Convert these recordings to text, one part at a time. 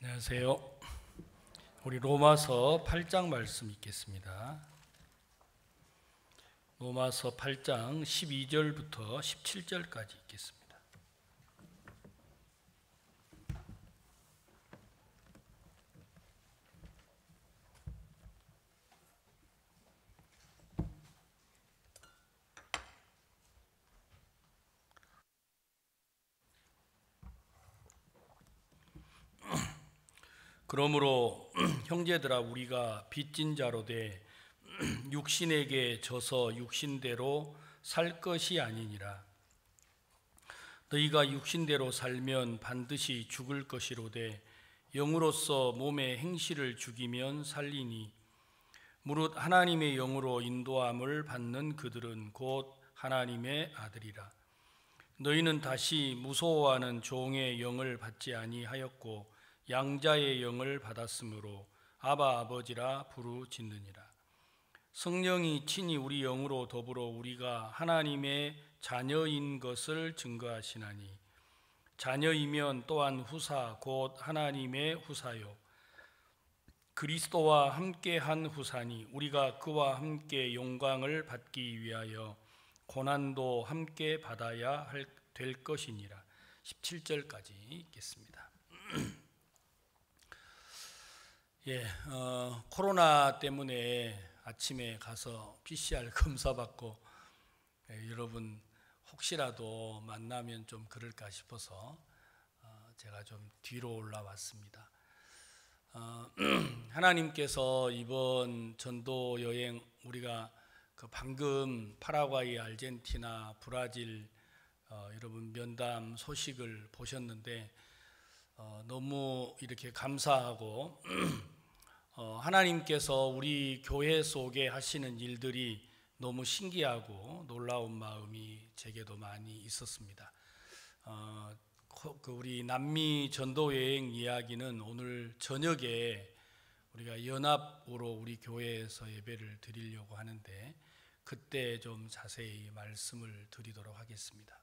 안녕하세요. 우리 로마서 8장 말씀 읽겠습니다. 로마서 8장 12절부터 17절까지 읽겠습니다. 그러므로 형제들아, 우리가 빚진 자로 돼 육신에게 져서 육신대로 살 것이 아니니라. 너희가 육신대로 살면 반드시 죽을 것이로되 영으로서 몸의 행실을 죽이면 살리니, 무릇 하나님의 영으로 인도함을 받는 그들은 곧 하나님의 아들이라. 너희는 다시 무서워하는 종의 영을 받지 아니하였고 양자의 영을 받았으므로 아바 아버지라 부르짖느니라. 성령이 친히 우리 영으로 더불어 우리가 하나님의 자녀인 것을 증거하시나니, 자녀이면 또한 후사 곧 하나님의 후사요 그리스도와 함께한 후사니, 우리가 그와 함께 영광을 받기 위하여 고난도 함께 받아야 될 것이니라. 17절까지 읽겠습니다. 코로나 때문에 아침에 가서 PCR 검사 받고, 여러분 혹시라도 만나면 좀 그럴까 싶어서 제가 좀 뒤로 올라왔습니다. 하나님께서 이번 전도 여행, 우리가 방금 파라과이, 아르헨티나, 브라질 여러분 면담 소식을 보셨는데 너무 이렇게 감사하고 하나님께서 우리 교회 속에 하시는 일들이 너무 신기하고 놀라운 마음이 제게도 많이 있었습니다. 우리 남미 전도 여행 이야기는 오늘 저녁에 우리가 연합으로 우리 교회에서 예배를 드리려고 하는데 그때 좀 자세히 말씀을 드리도록 하겠습니다.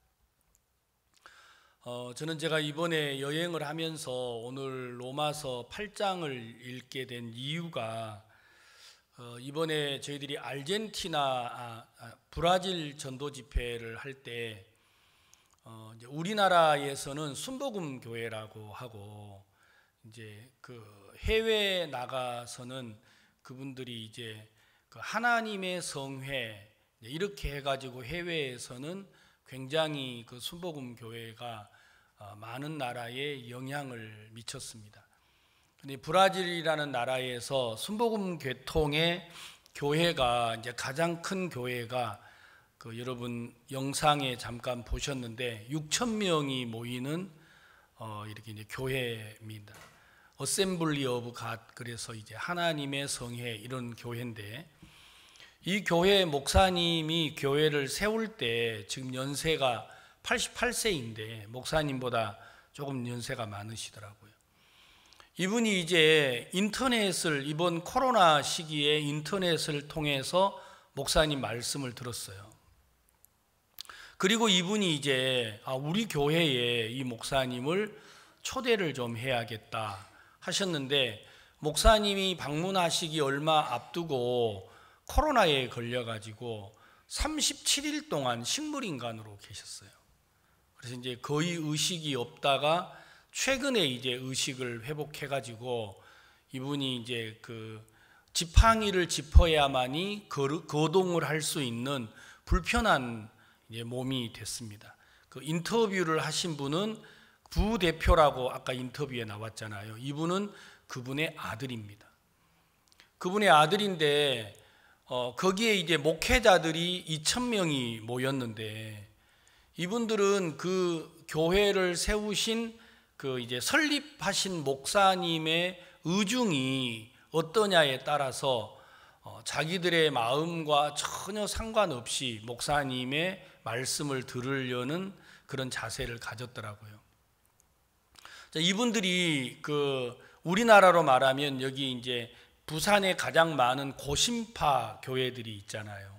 저는 제가 이번에 여행을 하면서 오늘 로마서 8장을 읽게 된 이유가, 이번에 저희들이 브라질 전도 집회를 할 때 우리나라에서는 순복음 교회라고 하고, 이제 그 해외에 나가서는 그분들이 이제 그 하나님의 성회 이렇게 해가지고 해외에서는 굉장히 그 순복음 교회가 많은 나라에 영향을 미쳤습니다. 근데 브라질이라는 나라에서 순복음 계통의 교회가 이제 가장 큰 교회가 여러분 영상에 잠깐 보셨는데 6,000명이 모이는 이렇게 이제 교회입니다. 어셈블리 오브 갓, 그래서 이제 하나님의 성회 이런 교회인데, 이 교회 목사님이 교회를 세울 때 지금 연세가 88세인데 목사님보다 조금 연세가 많으시더라고요. 이분이 이제 이번 코로나 시기에 인터넷을 통해서 목사님 말씀을 들었어요. 그리고 이분이 이제 우리 교회에 이 목사님을 초대를 좀 해야겠다 하셨는데, 목사님이 방문하시기 얼마 앞두고 코로나에 걸려가지고 37일 동안 식물인간으로 계셨어요. 그래서 이제 거의 의식이 없다가 최근에 이제 의식을 회복해가지고 이분이 이제 그 지팡이를 짚어야만이 거동을 할 수 있는 불편한 이제 몸이 됐습니다. 그 인터뷰를 하신 분은 부대표라고 아까 인터뷰에 나왔잖아요. 이분은 그분의 아들입니다. 그분의 아들인데 거기에 이제 목회자들이 2,000명이 모였는데, 이분들은 그 교회를 세우신 그 이제 설립하신 목사님의 의중이 어떠냐에 따라서 자기들의 마음과 전혀 상관없이 목사님의 말씀을 들으려는 그런 자세를 가졌더라고요. 이분들이 우리나라로 말하면 여기 이제 부산에 가장 많은 고신파 교회들이 있잖아요.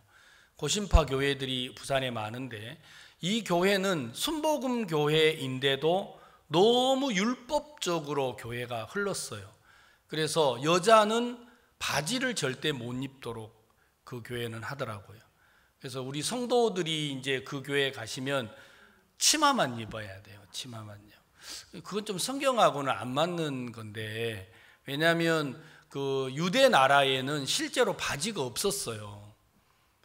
고신파 교회들이 부산에 많은데, 이 교회는 순복음 교회인데도 너무 율법적으로 교회가 흘렀어요. 그래서 여자는 바지를 절대 못 입도록 그 교회는 하더라고요. 그래서 우리 성도들이 이제 그 교회에 가시면 치마만 입어야 돼요. 치마만요. 그건 좀 성경하고는 안 맞는 건데, 왜냐하면 그 유대 나라에는 실제로 바지가 없었어요.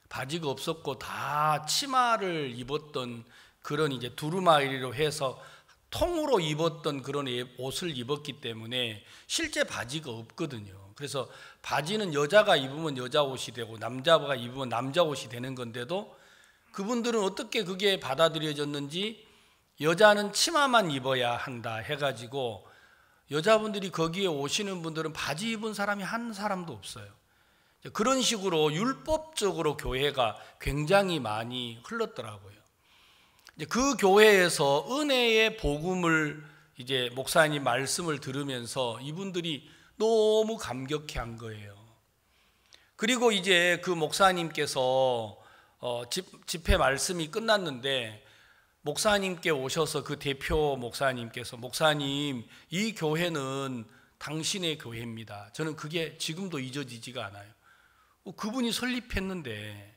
바지가 없었고 다 치마를 입었던 그런 이제 두루마리로 해서 통으로 입었던 그런 옷을 입었기 때문에 실제 바지가 없거든요. 그래서 바지는 여자가 입으면 여자 옷이 되고 남자가 입으면 남자 옷이 되는 건데도 그분들은 어떻게 그게 받아들여졌는지 여자는 치마만 입어야 한다 해가지고 여자분들이 거기에 오시는 분들은 바지 입은 사람이 한 사람도 없어요. 그런 식으로 율법적으로 교회가 굉장히 많이 흘렀더라고요. 그 교회에서 은혜의 복음을 이제 목사님 말씀을 들으면서 이분들이 너무 감격해한 거예요. 그리고 이제 그 목사님께서 집회 말씀이 끝났는데 목사님께 오셔서 그 대표 목사님께서 목사님, 이 교회는 당신의 교회입니다. 저는 그게 지금도 잊어지지가 않아요. 그분이 설립했는데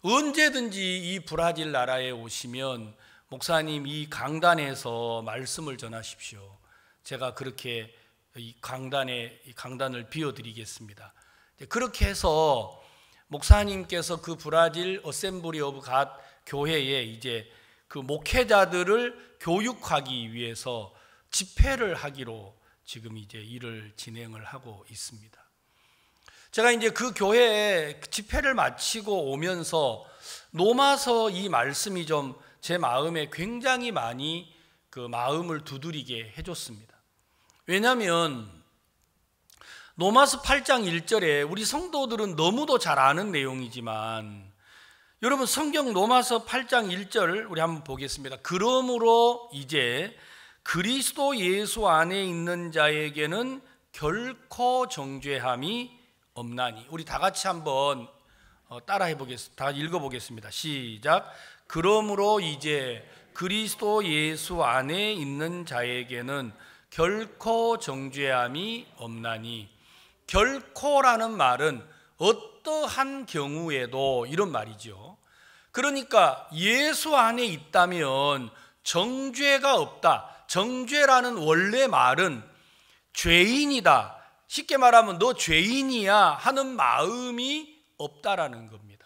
언제든지 이 브라질 나라에 오시면 목사님 이 강단에서 말씀을 전하십시오. 제가 그렇게 이 강단을 비워드리겠습니다. 그렇게 해서 목사님께서 그 브라질 어셈블리 오브 갓 교회에 이제 그 목회자들을 교육하기 위해서 집회를 하기로 지금 이제 일을 진행을 하고 있습니다. 제가 이제 그 교회에 집회를 마치고 오면서 노마서 이 말씀이 좀 제 마음에 굉장히 많이 그 마음을 두드리게 해줬습니다. 왜냐하면 노마서 8장 1절에 우리 성도들은 너무도 잘 아는 내용이지만 여러분 성경 노마서 8장 1절 우리 한번 보겠습니다. 그러므로 이제 그리스도 예수 안에 있는 자에게는 결코 정죄함이 없나니. 우리 다 같이 한번 따라해 보겠습니다. 다 읽어보겠습니다. 시작. 그러므로 이제 그리스도 예수 안에 있는 자에게는 결코 정죄함이 없나니. 결코라는 말은 어떠한 경우에도 이런 말이죠. 그러니까 예수 안에 있다면 정죄가 없다. 정죄라는 원래 말은 죄인이다. 쉽게 말하면 너 죄인이야 하는 마음이 없다라는 겁니다.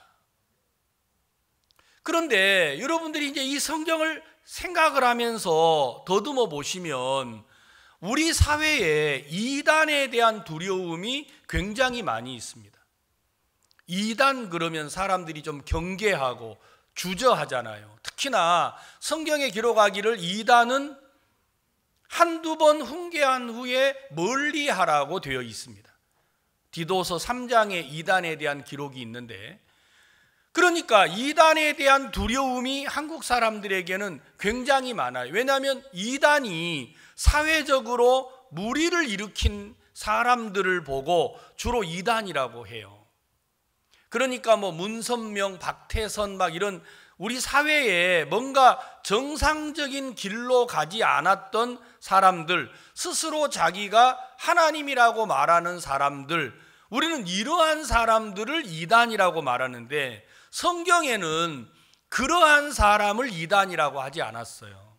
그런데 여러분들이 이제 이 성경을 생각을 하면서 더듬어 보시면 우리 사회에 이단에 대한 두려움이 굉장히 많이 있습니다. 이단 그러면 사람들이 좀 경계하고 주저하잖아요. 특히나 성경에 기록하기를 이단은 한두 번 훈계한 후에 멀리하라고 되어 있습니다. 디도서 3장에 이단에 대한 기록이 있는데, 그러니까 이단에 대한 두려움이 한국 사람들에게는 굉장히 많아요. 왜냐하면 이단이 사회적으로 무리를 일으킨 사람들을 보고 주로 이단이라고 해요. 그러니까 뭐 문선명, 박태선 막 이런 우리 사회에 뭔가 정상적인 길로 가지 않았던 사람들, 스스로 자기가 하나님이라고 말하는 사람들, 우리는 이러한 사람들을 이단이라고 말하는데 성경에는 그러한 사람을 이단이라고 하지 않았어요.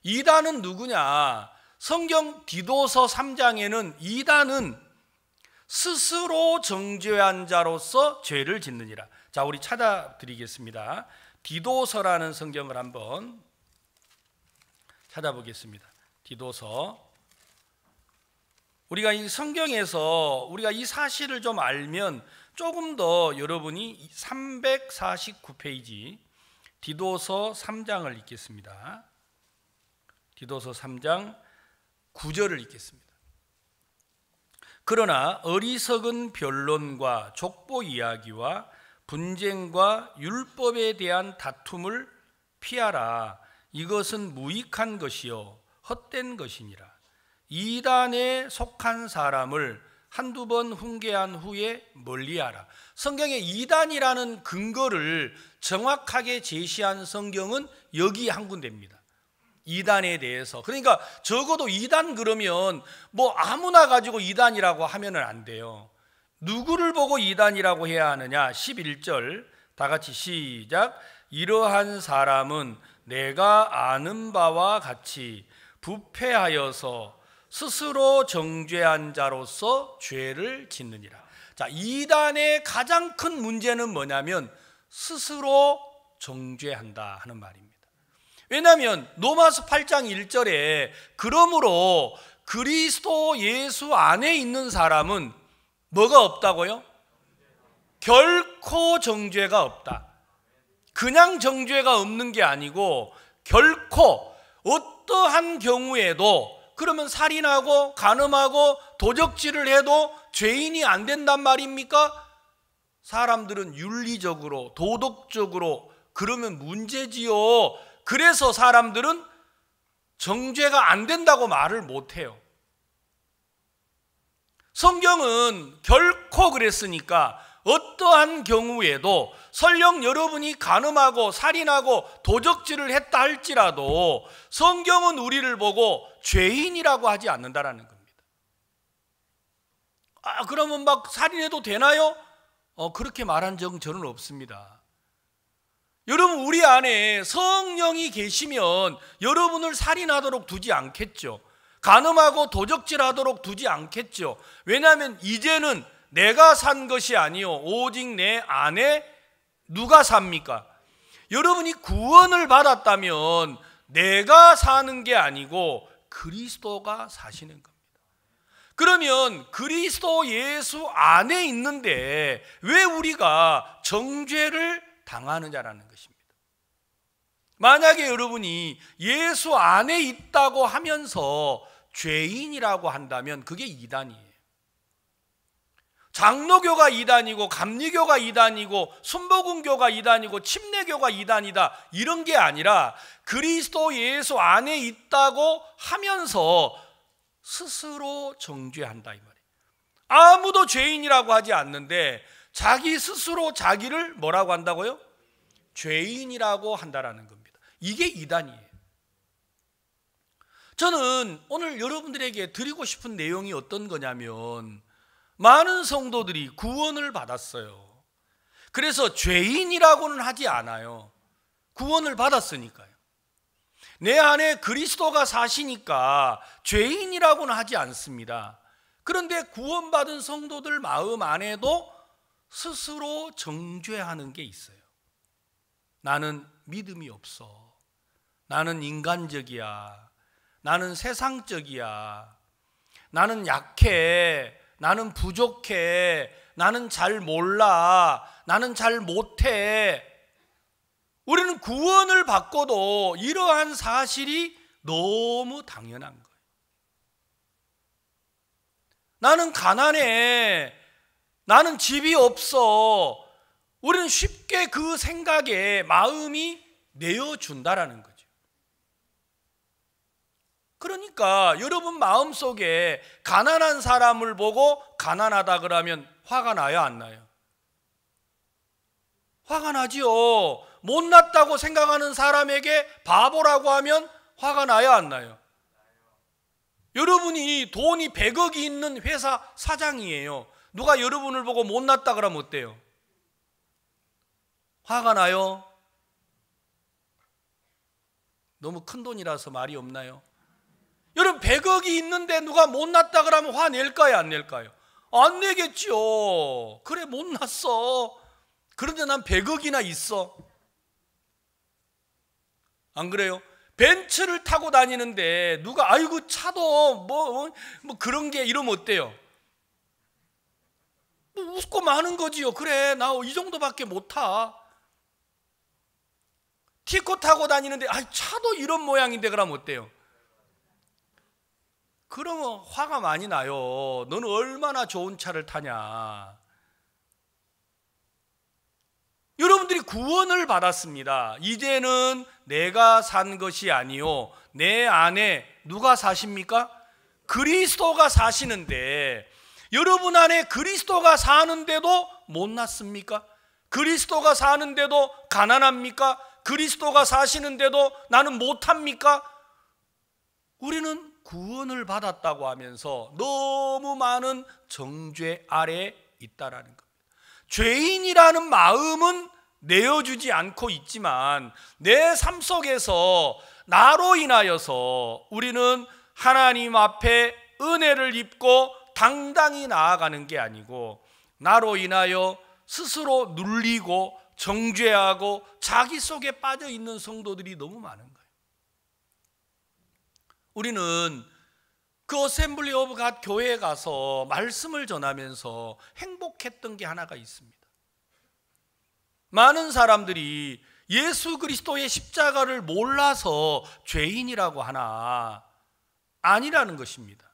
이단은 누구냐? 성경 디도서 3장에는 이단은 스스로 정죄한 자로서 죄를 짓느니라. 자, 우리 찾아드리겠습니다. 디도서라는 성경을 한번 찾아보겠습니다. 디도서. 우리가 이 성경에서 우리가 이 사실을 좀 알면 조금 더 여러분이 349페이지 디도서 3장을 읽겠습니다. 디도서 3장 9절을 읽겠습니다. 그러나 어리석은 변론과 족보 이야기와 분쟁과 율법에 대한 다툼을 피하라. 이것은 무익한 것이요 헛된 것이니라. 이단에 속한 사람을 한두 번 훈계한 후에 멀리하라. 성경에 이단이라는 근거를 정확하게 제시한 성경은 여기 한 군데입니다. 이단에 대해서. 그러니까 적어도 이단 그러면 뭐 아무나 가지고 이단이라고 하면은 안 돼요. 누구를 보고 이단이라고 해야 하느냐? 11절 다 같이 시작. 이러한 사람은 내가 아는 바와 같이 부패하여서 스스로 정죄한 자로서 죄를 짓느니라. 자, 이단의 가장 큰 문제는 뭐냐면 스스로 정죄한다 하는 말입니다. 왜냐하면 로마서 8장 1절에 그러므로 그리스도 예수 안에 있는 사람은 뭐가 없다고요? 결코 정죄가 없다. 그냥 정죄가 없는 게 아니고 결코 어떠한 경우에도, 그러면 살인하고 간음하고 도적질을 해도 죄인이 안 된단 말입니까? 사람들은 윤리적으로 도덕적으로 그러면 문제지요. 그래서 사람들은 정죄가 안 된다고 말을 못해요. 성경은 결코 그랬으니까 어떠한 경우에도 설령 여러분이 간음하고 살인하고 도적질을 했다 할지라도 성경은 우리를 보고 죄인이라고 하지 않는다라는 겁니다. 그러면 막 살인해도 되나요? 그렇게 말한 적은 저는 없습니다. 여러분, 우리 안에 성령이 계시면 여러분을 살인하도록 두지 않겠죠. 간음하고 도적질하도록 두지 않겠죠. 왜냐하면 이제는 내가 산 것이 아니요 오직 내 안에 누가 삽니까? 여러분이 구원을 받았다면 내가 사는 게 아니고 그리스도가 사시는 겁니다. 그러면 그리스도 예수 안에 있는데 왜 우리가 정죄를 당하느냐라는 것입니다. 만약에 여러분이 예수 안에 있다고 하면서 죄인이라고 한다면 그게 이단이에요. 장로교가 이단이고 감리교가 이단이고 순복음교가 이단이고 침례교가 이단이다 이런 게 아니라 그리스도 예수 안에 있다고 하면서 스스로 정죄한다 이 말이에요. 아무도 죄인이라고 하지 않는데 자기 스스로 자기를 뭐라고 한다고요? 죄인이라고 한다라는 겁니다. 이게 이단이에요. 저는 오늘 여러분들에게 드리고 싶은 내용이 어떤 거냐면 많은 성도들이 구원을 받았어요. 그래서 죄인이라고는 하지 않아요. 구원을 받았으니까요. 내 안에 그리스도가 사시니까 죄인이라고는 하지 않습니다. 그런데 구원받은 성도들 마음 안에도 스스로 정죄하는 게 있어요. 나는 믿음이 없어. 나는 인간적이야. 나는 세상적이야. 나는 약해. 나는 부족해. 나는 잘 몰라. 나는 잘 못해. 우리는 구원을 받고도 이러한 사실이 너무 당연한 거예요. 나는 가난해. 나는 집이 없어. 우리는 쉽게 그 생각에 마음이 내어준다라는 거죠. 그러니까 여러분 마음속에 가난한 사람을 보고 가난하다 그러면 화가 나요, 안 나요? 화가 나지요. 못났다고 생각하는 사람에게 바보라고 하면 화가 나요, 안 나요? 여러분이 돈이 100억이 있는 회사 사장이에요. 누가 여러분을 보고 못났다 그러면 어때요? 화가 나요? 너무 큰 돈이라서 말이 없나요? 여러분 100억이 있는데 누가 못났다 그러면 화낼까요, 안 낼까요? 안 내겠죠. 그래, 못났어. 그런데 난 100억이나 있어. 안 그래요? 벤츠를 타고 다니는데 누가 아이고 차도 뭐 그런 게 이러면 어때요? 웃고 마는 거지요. 그래, 나 이 정도밖에 못 타. 티코 타고 다니는데 차도 이런 모양인데 그러면 어때요? 그러면 화가 많이 나요. 너는 얼마나 좋은 차를 타냐. 여러분들이 구원을 받았습니다. 이제는 내가 산 것이 아니요 내 안에 누가 사십니까? 그리스도가 사시는데 여러분 안에 그리스도가 사는데도 못났습니까? 그리스도가 사는데도 가난합니까? 그리스도가 사시는데도 나는 못합니까? 우리는 구원을 받았다고 하면서 너무 많은 정죄 아래 있다라는 겁니다. 죄인이라는 마음은 내어주지 않고 있지만 내 삶 속에서 나로 인하여서 우리는 하나님 앞에 은혜를 입고 당당히 나아가는 게 아니고 나로 인하여 스스로 눌리고 정죄하고 자기 속에 빠져 있는 성도들이 너무 많은 거예요. 우리는 그 어셈블리 오브 갓 교회에 가서 말씀을 전하면서 행복했던 게 하나가 있습니다. 많은 사람들이 예수 그리스도의 십자가를 몰라서 죄인이라고 하나, 아니라는 것입니다.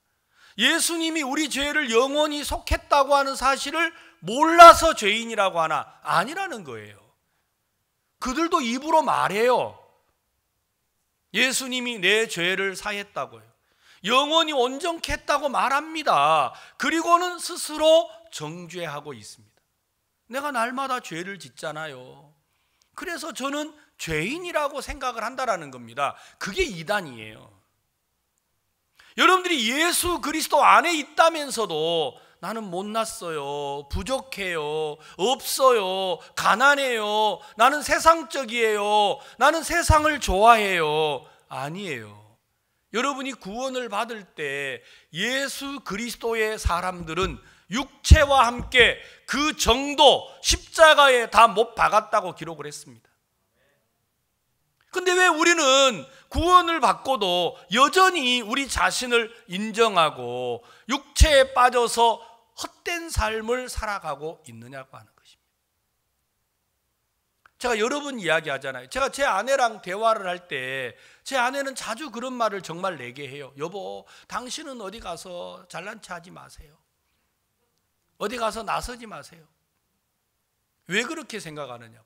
예수님이 우리 죄를 영원히 속했다고 하는 사실을 몰라서 죄인이라고 하나, 아니라는 거예요. 그들도 입으로 말해요. 예수님이 내 죄를 사했다고요. 영원히 온전케 했다고 말합니다. 그리고는 스스로 정죄하고 있습니다. 내가 날마다 죄를 짓잖아요. 그래서 저는 죄인이라고 생각을 한다라는 겁니다. 그게 이단이에요. 여러분들이 예수 그리스도 안에 있다면서도 나는 못났어요, 부족해요, 없어요, 가난해요, 나는 세상적이에요, 나는 세상을 좋아해요. 아니에요. 여러분이 구원을 받을 때 예수 그리스도의 사람들은 육체와 함께 그 정도 십자가에 다 못 박았다고 기록을 했습니다. 근데 왜 우리는 구원을 받고도 여전히 우리 자신을 인정하고 육체에 빠져서 헛된 삶을 살아가고 있느냐고 하는 것입니다. 제가 여러 번 이야기하잖아요. 제가 제 아내랑 대화를 할 때 제 아내는 자주 그런 말을 정말 내게 해요. 여보, 당신은 어디 가서 잘난 체 하지 마세요. 어디 가서 나서지 마세요. 왜 그렇게 생각하느냐고.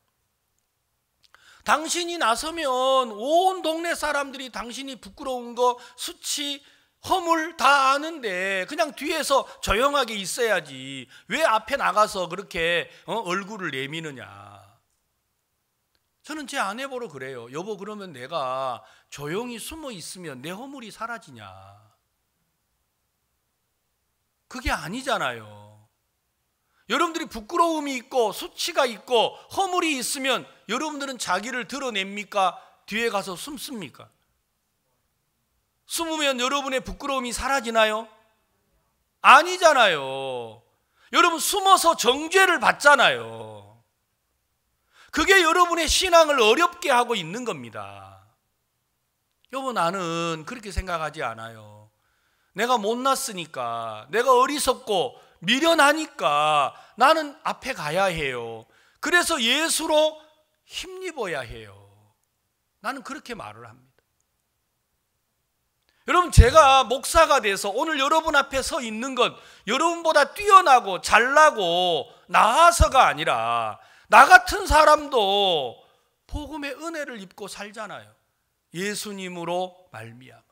당신이 나서면 온 동네 사람들이 당신이 부끄러운 거, 수치, 허물 다 아는데 그냥 뒤에서 조용하게 있어야지 왜 앞에 나가서 그렇게 얼굴을 내미느냐. 저는 제 아내 보러 그래요. 여보, 그러면 내가 조용히 숨어 있으면 내 허물이 사라지냐. 그게 아니잖아요. 여러분들이 부끄러움이 있고 수치가 있고 허물이 있으면 여러분들은 자기를 드러냅니까? 뒤에 가서 숨습니까? 숨으면 여러분의 부끄러움이 사라지나요? 아니잖아요. 여러분 숨어서 정죄를 받잖아요. 그게 여러분의 신앙을 어렵게 하고 있는 겁니다. 여보, 나는 그렇게 생각하지 않아요. 내가 못났으니까, 내가 어리석고 미련하니까 나는 앞에 가야 해요. 그래서 예수로 힘입어야 해요. 나는 그렇게 말을 합니다. 여러분, 제가 목사가 돼서 오늘 여러분 앞에 서 있는 건 여러분보다 뛰어나고 잘나고 나아서가 아니라 나 같은 사람도 복음의 은혜를 입고 살잖아요. 예수님으로 말미암아.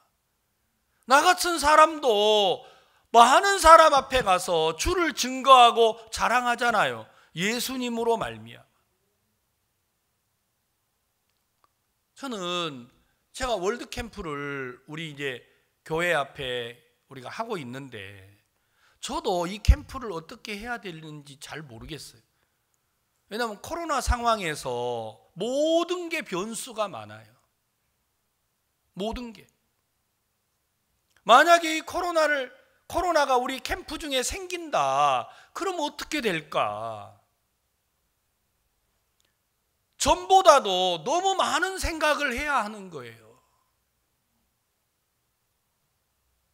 나 같은 사람도 많은 사람 앞에 가서 주를 증거하고 자랑하잖아요. 예수님으로 말미암아. 저는 제가 월드 캠프를 우리 이제 교회 앞에 우리가 하고 있는데 저도 이 캠프를 어떻게 해야 되는지 잘 모르겠어요. 왜냐하면 코로나 상황에서 모든 게 변수가 많아요. 모든 게. 만약에 이 코로나가 우리 캠프 중에 생긴다. 그럼 어떻게 될까? 전보다도 너무 많은 생각을 해야 하는 거예요.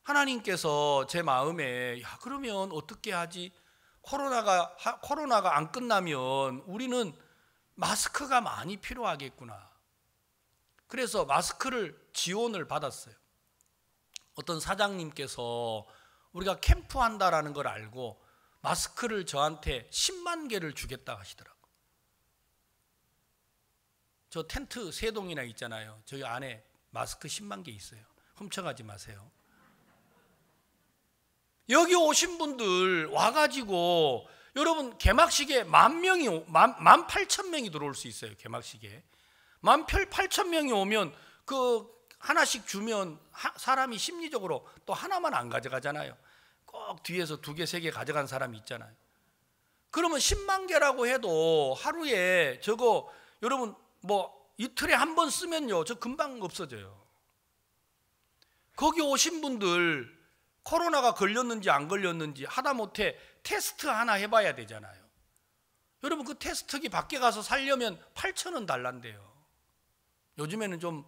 하나님께서 제 마음에 그러면 어떻게 하지? 코로나가 안 끝나면 우리는 마스크가 많이 필요하겠구나. 그래서 마스크를 지원을 받았어요. 어떤 사장님께서 우리가 캠프한다라는 걸 알고 마스크를 저한테 10만 개를 주겠다 하시더라고요. 저 텐트 3동이나 있잖아요. 저기 안에 마스크 10만 개 있어요. 훔쳐가지 마세요. 여기 오신 분들 와가지고 여러분 개막식에 18,000명이 들어올 수 있어요. 개막식에 18,000명이 오면 그 하나씩 주면 사람이 심리적으로 또 하나만 안 가져가잖아요. 꼭 뒤에서 2개, 3개 가져간 사람이 있잖아요. 그러면 10만 개라고 해도 하루에 저거 여러분 뭐 이틀에 한 번 쓰면요, 저 금방 없어져요. 거기 오신 분들 코로나가 걸렸는지 안 걸렸는지 하다못해 테스트 하나 해봐야 되잖아요. 여러분 그 테스트기 밖에 가서 살려면 8,000원 달란대요. 요즘에는 좀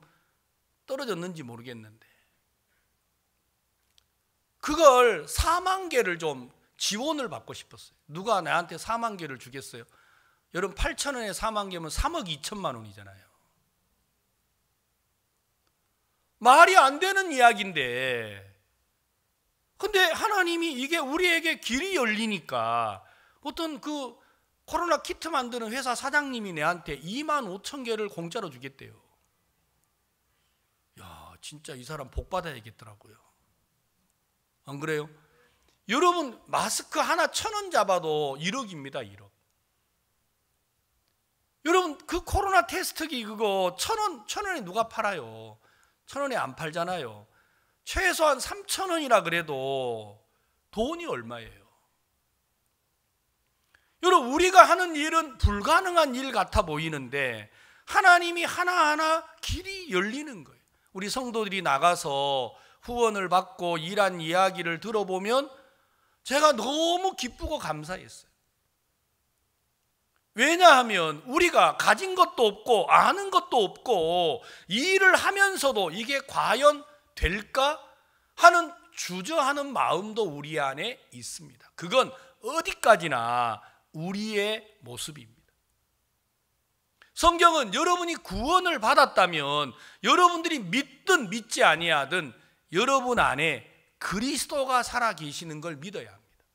떨어졌는지 모르겠는데 그걸 4만 개를 좀 지원을 받고 싶었어요. 누가 나한테 4만 개를 주겠어요? 여러분 8,000원에 4만 개면 3억 2천만 원이잖아요. 말이 안 되는 이야기인데, 근데 하나님이 이게 우리에게 길이 열리니까 어떤 그 코로나 키트 만드는 회사 사장님이 내한테 25,000개를 공짜로 주겠대요. 야, 진짜 이 사람 복 받아야겠더라고요. 안 그래요? 여러분 마스크 하나 1,000원 잡아도 1억입니다. 1억. 여러분 그 코로나 테스트기 그거 1,000원에 누가 팔아요? 1,000원에 안 팔잖아요. 최소한 3,000원이라 그래도 돈이 얼마예요? 여러분 우리가 하는 일은 불가능한 일 같아 보이는데 하나님이 하나하나 길이 열리는 거예요. 우리 성도들이 나가서 후원을 받고 일한 이야기를 들어보면 제가 너무 기쁘고 감사했어요. 왜냐하면 우리가 가진 것도 없고 아는 것도 없고 이 일을 하면서도 이게 과연 될까 하는 주저하는 마음도 우리 안에 있습니다. 그건 어디까지나 우리의 모습입니다. 성경은 여러분이 구원을 받았다면 여러분들이 믿든 믿지 아니하든 여러분 안에 그리스도가 살아계시는 걸 믿어야 합니다.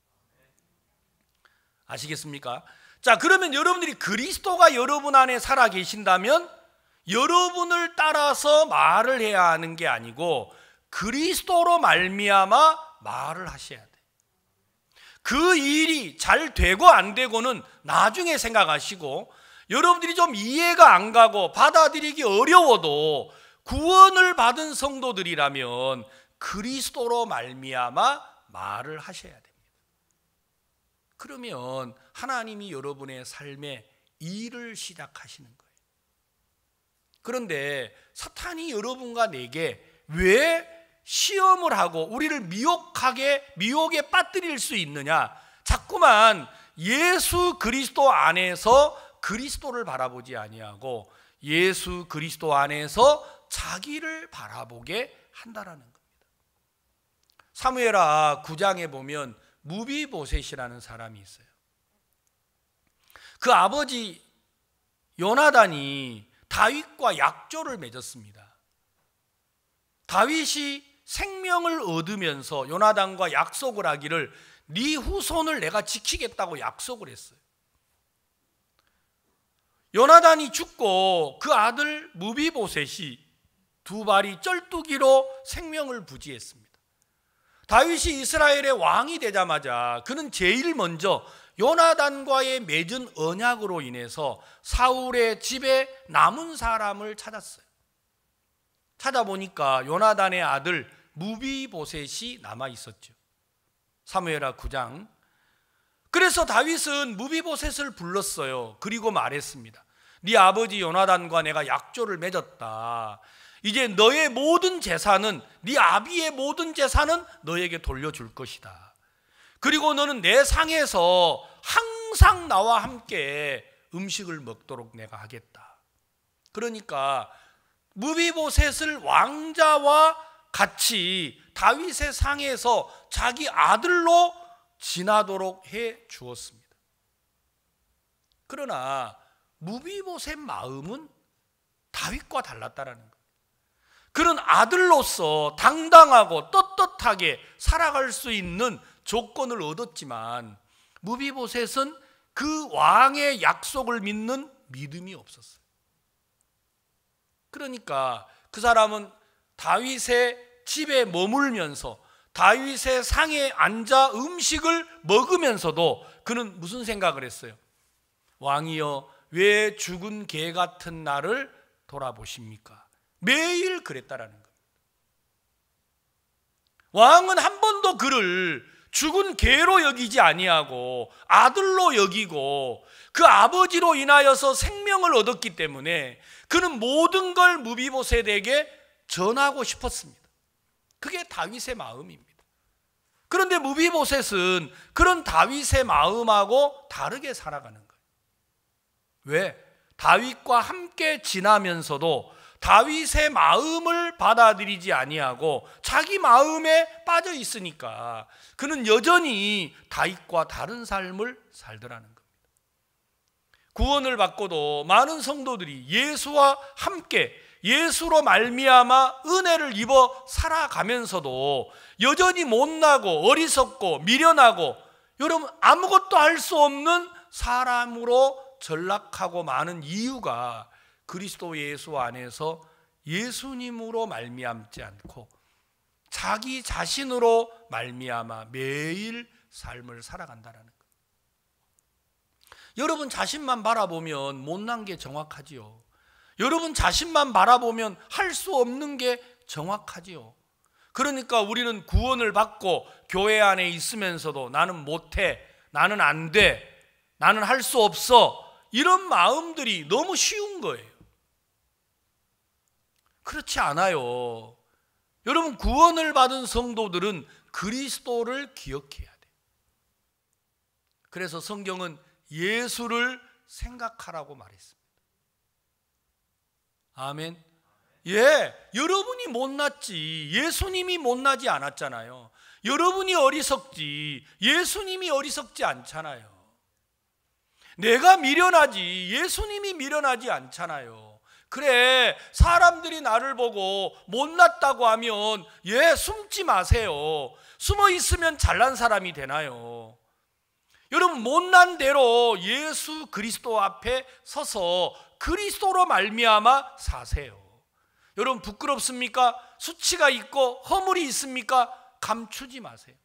아시겠습니까? 자, 그러면 여러분들이 그리스도가 여러분 안에 살아계신다면 여러분을 따라서 말을 해야 하는 게 아니고 그리스도로 말미암아 말을 하셔야 돼요. 그 일이 잘 되고 안 되고는 나중에 생각하시고 여러분들이 좀 이해가 안 가고 받아들이기 어려워도 구원을 받은 성도들이라면 그리스도로 말미암아 말을 하셔야 됩니다. 그러면 하나님이 여러분의 삶에 일을 시작하시는 거예요. 그런데 사탄이 여러분과 내게 왜 시험을 하고 우리를 미혹에 빠뜨릴 수 있느냐? 자꾸만 예수 그리스도 안에서 그리스도를 바라보지 아니하고 예수 그리스도 안에서 자기를 바라보게 한다라는 겁니다. 사무엘하 9장에 보면 무비보셋이라는 사람이 있어요. 그 아버지 요나단이 다윗과 약조를 맺었습니다. 다윗이 생명을 얻으면서 요나단과 약속을 하기를 네 후손을 내가 지키겠다고 약속을 했어요. 요나단이 죽고 그 아들 무비보셋이 2발이 쩔뚝이로 생명을 부지했습니다. 다윗이 이스라엘의 왕이 되자마자 그는 제일 먼저 요나단과의 맺은 언약으로 인해서 사울의 집에 남은 사람을 찾았어요. 찾아보니까 요나단의 아들 무비보셋이 남아 있었죠. 사무엘하 9장. 그래서 다윗은 무비보셋을 불렀어요. 그리고 말했습니다. 네 아버지 요나단과 내가 약조를 맺었다. 이제 너의 모든 재산은, 네 아비의 모든 재산은 너에게 돌려줄 것이다. 그리고 너는 내 상에서 항상 나와 함께 음식을 먹도록 내가 하겠다. 그러니까 무비보셋을 왕자와 같이 다윗의 상에서 자기 아들로 지나도록 해 주었습니다. 그러나 무비보셋 마음은 다윗과 달랐다라는 거예요. 그런 아들로서 당당하고 떳떳하게 살아갈 수 있는 조건을 얻었지만 무비보셋은 그 왕의 약속을 믿는 믿음이 없었어요. 그러니까 그 사람은 다윗의 집에 머물면서 다윗의 상에 앉아 음식을 먹으면서도 그는 무슨 생각을 했어요? 왕이여, 왜 죽은 개 같은 나를 돌아보십니까? 매일 그랬다라는 겁니다. 왕은 한 번도 그를 죽은 개로 여기지 아니하고 아들로 여기고 그 아버지로 인하여서 생명을 얻었기 때문에 그는 모든 걸 무비보셋에게 전하고 싶었습니다. 그게 다윗의 마음입니다. 그런데 무비보셋은 그런 다윗의 마음하고 다르게 살아가는 거예요. 왜? 다윗과 함께 지나면서도 다윗의 마음을 받아들이지 아니하고 자기 마음에 빠져 있으니까 그는 여전히 다윗과 다른 삶을 살더라는 겁니다. 구원을 받고도 많은 성도들이 예수와 함께 예수로 말미암아 은혜를 입어 살아가면서도 여전히 못나고 어리석고 미련하고 여러분 아무것도 할 수 없는 사람으로 전락하고 마는 이유가 그리스도 예수 안에서 예수님으로 말미암지 않고 자기 자신으로 말미암아 매일 삶을 살아간다는 거예요. 여러분 자신만 바라보면 못난 게 정확하지요. 여러분 자신만 바라보면 할 수 없는 게 정확하지요. 그러니까 우리는 구원을 받고 교회 안에 있으면서도 나는 못해, 나는 안 돼, 나는 할 수 없어, 이런 마음들이 너무 쉬운 거예요. 그렇지 않아요. 여러분 구원을 받은 성도들은 그리스도를 기억해야 돼요. 그래서 성경은 예수를 생각하라고 말했습니다. 아멘. 예, 여러분이 못났지 예수님이 못나지 않았잖아요. 여러분이 어리석지 예수님이 어리석지 않잖아요. 내가 미련하지 예수님이 미련하지 않잖아요. 그래, 사람들이 나를 보고 못났다고 하면 숨지 마세요. 숨어 있으면 잘난 사람이 되나요? 여러분 못난 대로 예수 그리스도 앞에 서서 그리스도로 말미암아 사세요. 여러분 부끄럽습니까? 수치가 있고 허물이 있습니까? 감추지 마세요.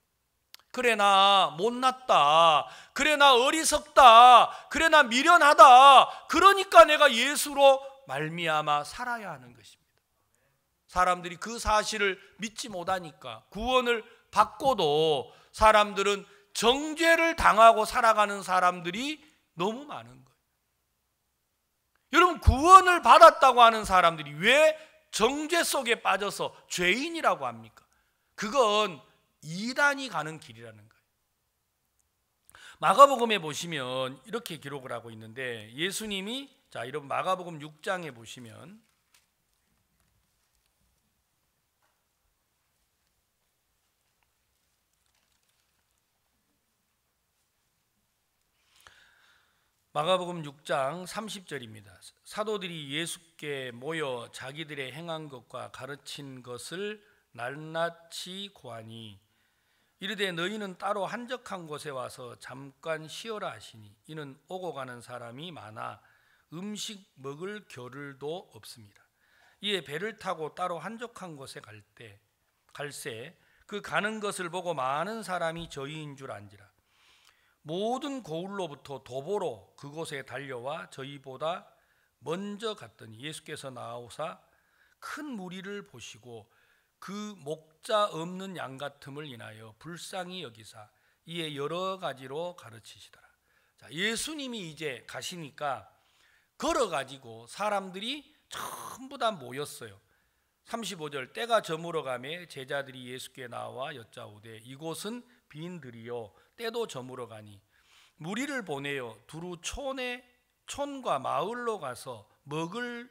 그래 나 못났다, 그래 나 어리석다, 그래 나 미련하다, 그러니까 내가 예수로 말미암아 살아야 하는 것입니다. 사람들이 그 사실을 믿지 못하니까 구원을 받고도 사람들은 정죄를 당하고 살아가는 사람들이 너무 많은 거예요. 여러분 구원을 받았다고 하는 사람들이 왜 정죄 속에 빠져서 죄인이라고 합니까? 그건 이단이 가는 길이라는 거예요. 마가복음에 보시면 이렇게 기록을 하고 있는데 예수님이 이런 마가복음 6장에 보시면 마가복음 6장 30절입니다. 사도들이 예수께 모여 자기들의 행한 것과 가르친 것을 낱낱이 고하니 이르되 너희는 따로 한적한 곳에 와서 잠깐 쉬어라 하시니 이는 오고 가는 사람이 많아 음식 먹을 겨를도 없습니다. 이에 배를 타고 따로 한적한 곳에 갈새 그 가는 것을 보고 많은 사람이 저희인 줄 안지라. 모든 고을로부터 도보로 그곳에 달려와 저희보다 먼저 갔더니 예수께서 나오사 큰 무리를 보시고 그 목자 없는 양 같음을 인하여 불쌍히 여기사 이에 여러 가지로 가르치시더라. 예수님이 이제 가시니까 걸어가지고 사람들이 전부 다 모였어요. 35절 때가 저물어 가매 제자들이 예수께 나와 여짜오되 이곳은 빈들이요 때도 저물어 가니 무리를 보내어 두루 촌과 마을로 가서 무엇을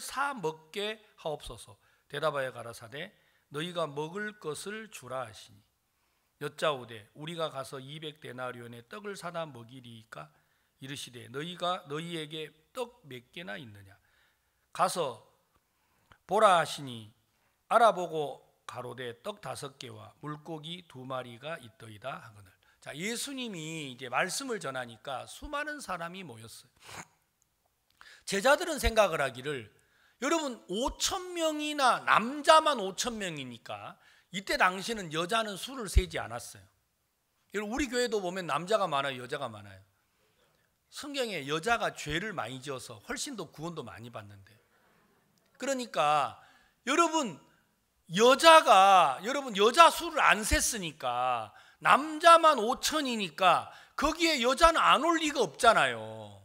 사 먹게 하옵소서. 대답하여 가라사대 너희가 먹을 것을 주라 하시니 여짜오되 우리가 가서 200데나리온의 떡을 사다 먹이리이까. 이르시되 너희에게 떡 몇 개나 있느냐. 가서 보라 하시니 알아보고 가로되 떡 5개와 물고기 2마리가 있더이다 하거늘. 예수님이 이제 말씀을 전하니까 수많은 사람이 모였어요. 제자들은 생각을 하기를 여러분 5,000명이나 남자만 5,000명이니까 이때 당시는 여자는 수를 세지 않았어요. 여러분 우리 교회도 보면 남자가 많아요, 여자가 많아요? 성경에 여자가 죄를 많이 지어서 훨씬 더 구원도 많이 받는데 그러니까 여러분 여자 수를 안 셌으니까 남자만 5천이니까 거기에 여자는 안 올 리가 없잖아요.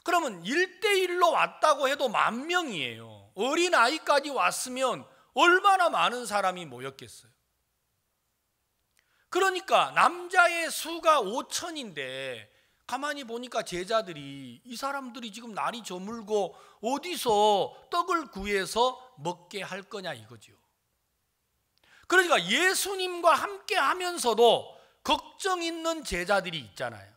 그러면 1대1로 왔다고 해도 10,000명이에요. 어린아이까지 왔으면 얼마나 많은 사람이 모였겠어요. 그러니까 남자의 수가 5천인데 가만히 보니까 제자들이 이 사람들이 지금 날이 저물고 어디서 떡을 구해서 먹게 할 거냐 이거죠. 그러니까 예수님과 함께 하면서도 걱정 있는 제자들이 있잖아요.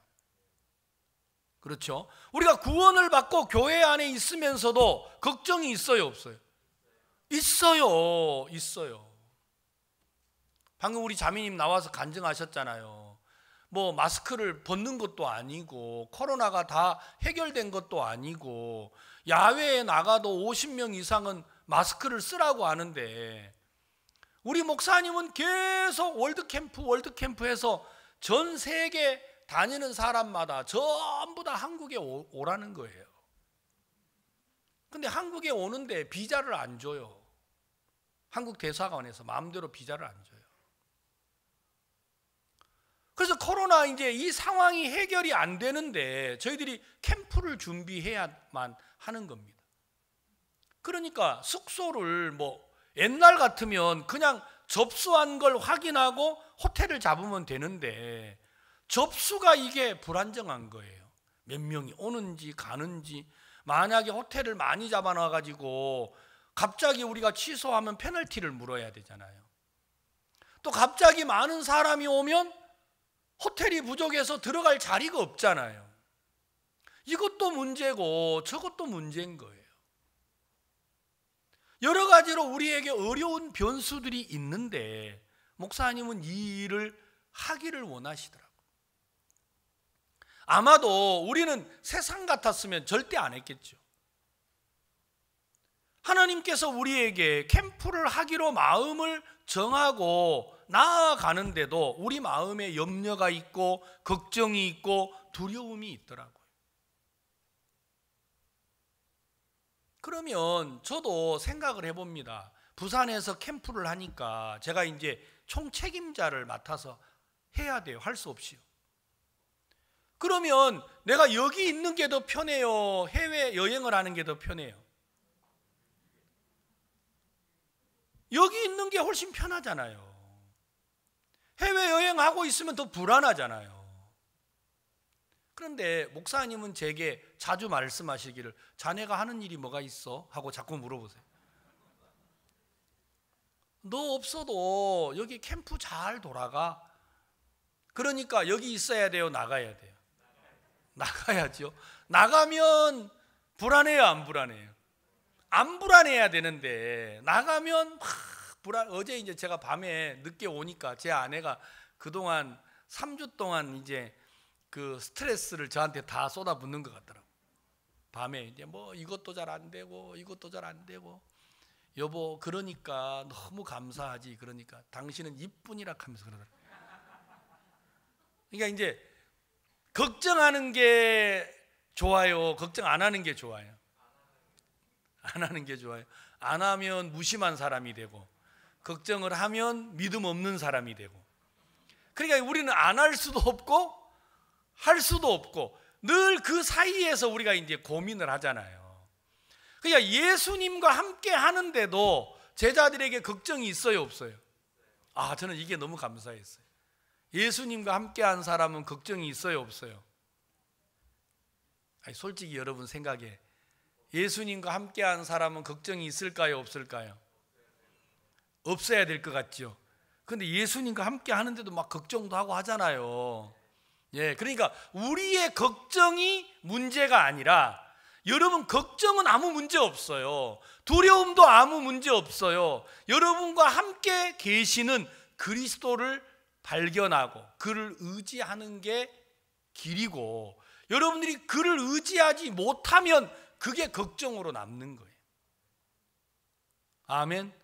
그렇죠? 우리가 구원을 받고 교회 안에 있으면서도 걱정이 있어요, 없어요? 있어요. 방금 우리 자매님 나와서 간증하셨잖아요. 뭐 마스크를 벗는 것도 아니고 코로나가 다 해결된 것도 아니고 야외에 나가도 50명 이상은 마스크를 쓰라고 하는데 우리 목사님은 계속 월드캠프 해서 전 세계 다니는 사람마다 전부 다 한국에 오라는 거예요. 근데 한국에 오는데 비자를 안 줘요. 한국 대사관에서 마음대로 비자를 안 줘요. 그래서 코로나 이제 이 상황이 해결이 안 되는데 저희들이 캠프를 준비해야만 하는 겁니다. 그러니까 숙소를 뭐 옛날 같으면 그냥 접수한 걸 확인하고 호텔을 잡으면 되는데 접수가 이게 불안정한 거예요. 몇 명이 오는지 가는지, 만약에 호텔을 많이 잡아놔 가지고 갑자기 우리가 취소하면 페널티를 물어야 되잖아요. 또 갑자기 많은 사람이 오면 호텔이 부족해서 들어갈 자리가 없잖아요. 이것도 문제고 저것도 문제인 거예요. 여러 가지로 우리에게 어려운 변수들이 있는데 목사님은 이 일을 하기를 원하시더라고요. 아마도 우리는 세상 같았으면 절대 안 했겠죠. 하나님께서 우리에게 캠프를 하기로 마음을 정하고 나아가는데도 우리 마음에 염려가 있고 걱정이 있고 두려움이 있더라고요. 그러면 저도 생각을 해봅니다. 부산에서 캠프를 하니까 제가 이제 총책임자를 맡아서 해야 돼요. 할 수 없이요. 그러면 내가 여기 있는 게 더 편해요? 해외 여행을 하는 게 더 편해요? 여기 있는 게 훨씬 편하잖아요. 해외여행하고 있으면 더 불안하잖아요. 그런데 목사님은 제게 자주 말씀하시기를 자네가 하는 일이 뭐가 있어? 하고 자꾸 물어보세요. 너 없어도 여기 캠프 잘 돌아가. 그러니까 여기 있어야 돼요? 나가야 돼요? 나가야죠. 나가면 불안해요? 안 불안해요? 안 불안해야 되는데 나가면 막 어제 이제 제가 밤에 늦게 오니까 제 아내가 그동안 3주 동안 이제 그 스트레스를 저한테 다 쏟아붓는 것 같더라고요. 밤에 이제 뭐 이것도 잘 안 되고 이것도 잘 안 되고 여보 그러니까 너무 감사하지. 그러니까 당신은 이뿐이라 하면서 그러더라고요. 그러니까 이제 걱정하는 게 좋아요? 걱정 안 하는 게 좋아요? 안 하는 게 좋아요. 안 하면 무심한 사람이 되고 걱정을 하면 믿음 없는 사람이 되고, 그러니까 우리는 안 할 수도 없고 할 수도 없고 늘 그 사이에서 우리가 이제 고민을 하잖아요. 그러니까 예수님과 함께 하는데도 제자들에게 걱정이 있어요, 없어요? 아, 저는 이게 너무 감사했어요. 예수님과 함께 한 사람은 걱정이 있어요, 없어요? 아니, 솔직히 여러분 생각에 예수님과 함께 한 사람은 걱정이 있을까요, 없을까요? 없어야 될 것 같죠. 그런데 예수님과 함께 하는데도 막 걱정도 하고 하잖아요. 예, 그러니까 우리의 걱정이 문제가 아니라, 여러분 걱정은 아무 문제 없어요. 두려움도 아무 문제 없어요. 여러분과 함께 계시는 그리스도를 발견하고 그를 의지하는 게 길이고, 여러분들이 그를 의지하지 못하면 그게 걱정으로 남는 거예요. 아멘.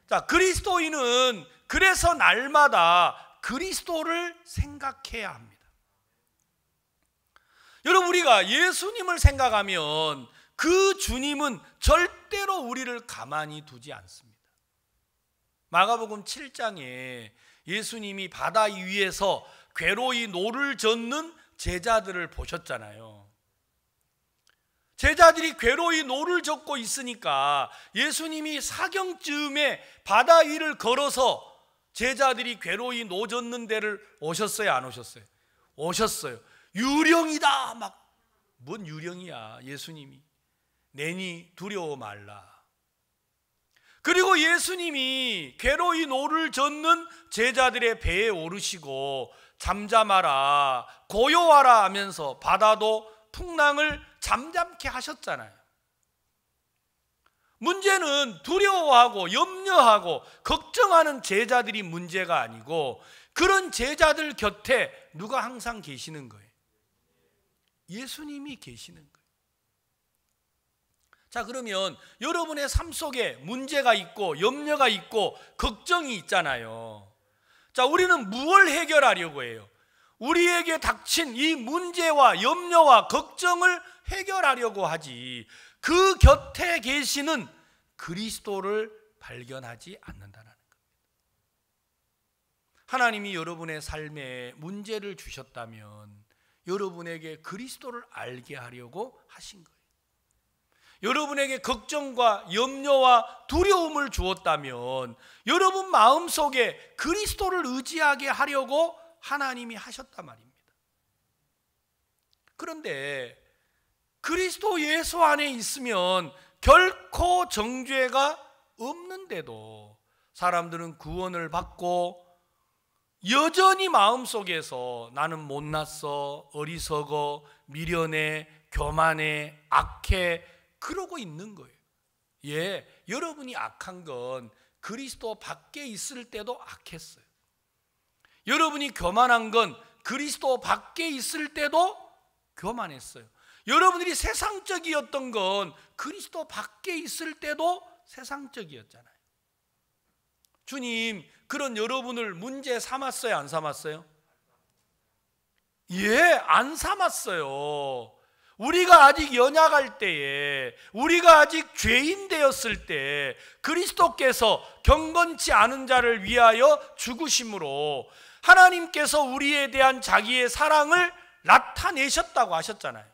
자, 그리스도인은 그래서 날마다 그리스도를 생각해야 합니다. 여러분, 우리가 예수님을 생각하면 그 주님은 절대 절대로 우리를 가만히 두지 않습니다. 마가복음 7장에 예수님이 바다 위에서 괴로이 노를 젓는 제자들을 보셨잖아요. 제자들이 괴로이 노를 젓고 있으니까 예수님이 사경쯤에 바다 위를 걸어서 제자들이 괴로이 노 젓는 데를 오셨어요, 안 오셨어요? 오셨어요. 유령이다 막. 뭔 유령이야. 예수님이 내니 두려워 말라. 그리고 예수님이 괴로이 노를 젓는 제자들의 배에 오르시고 잠잠하라 고요하라 하면서 바다도 풍랑을 잠잠케 하셨잖아요. 문제는 두려워하고 염려하고 걱정하는 제자들이 문제가 아니고 그런 제자들 곁에 누가 항상 계시는 거예요? 예수님이 계시는 거예요. 자, 그러면 여러분의 삶 속에 문제가 있고 염려가 있고 걱정이 있잖아요. 자, 우리는 무엇을 해결하려고 해요? 우리에게 닥친 이 문제와 염려와 걱정을 해결하려고 하지 그 곁에 계시는 그리스도를 발견하지 않는다는 겁니다. 하나님이 여러분의 삶에 문제를 주셨다면 여러분에게 그리스도를 알게 하려고 하신 거예요. 여러분에게 걱정과 염려와 두려움을 주었다면 여러분 마음속에 그리스도를 의지하게 하려고 하나님이 하셨단 말입니다. 그런데 그리스도 예수 안에 있으면 결코 정죄가 없는데도 사람들은 구원을 받고 여전히 마음속에서 나는 못났어, 어리석어, 미련해, 교만해, 악해 그러고 있는 거예요. 예, 여러분이 악한 건 그리스도 밖에 있을 때도 악했어요. 여러분이 교만한 건 그리스도 밖에 있을 때도 교만했어요. 여러분들이 세상적이었던 건 그리스도 밖에 있을 때도 세상적이었잖아요. 주님, 그런 여러분을 문제 삼았어요, 안 삼았어요? 예, 안 삼았어요. 우리가 아직 연약할 때에, 우리가 아직 죄인 되었을 때 그리스도께서 경건치 않은 자를 위하여 죽으심으로 하나님께서 우리에 대한 자기의 사랑을 나타내셨다고 하셨잖아요.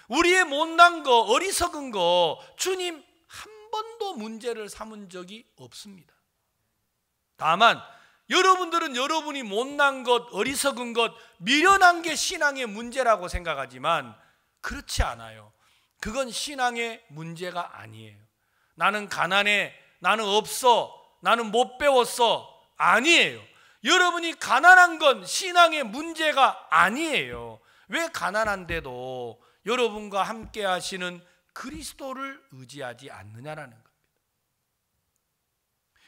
우리의 못난 거, 어리석은 거 주님 한 번도 문제를 삼은 적이 없습니다. 다만 여러분들은 여러분이 못난 것, 어리석은 것, 미련한 게 신앙의 문제라고 생각하지만 그렇지 않아요. 그건 신앙의 문제가 아니에요. 나는 가난해, 나는 없어, 나는 못 배웠어 아니에요. 여러분이 가난한 건 신앙의 문제가 아니에요. 왜 가난한데도 여러분과 함께 하시는 그리스도를 의지하지 않느냐라는 겁니다.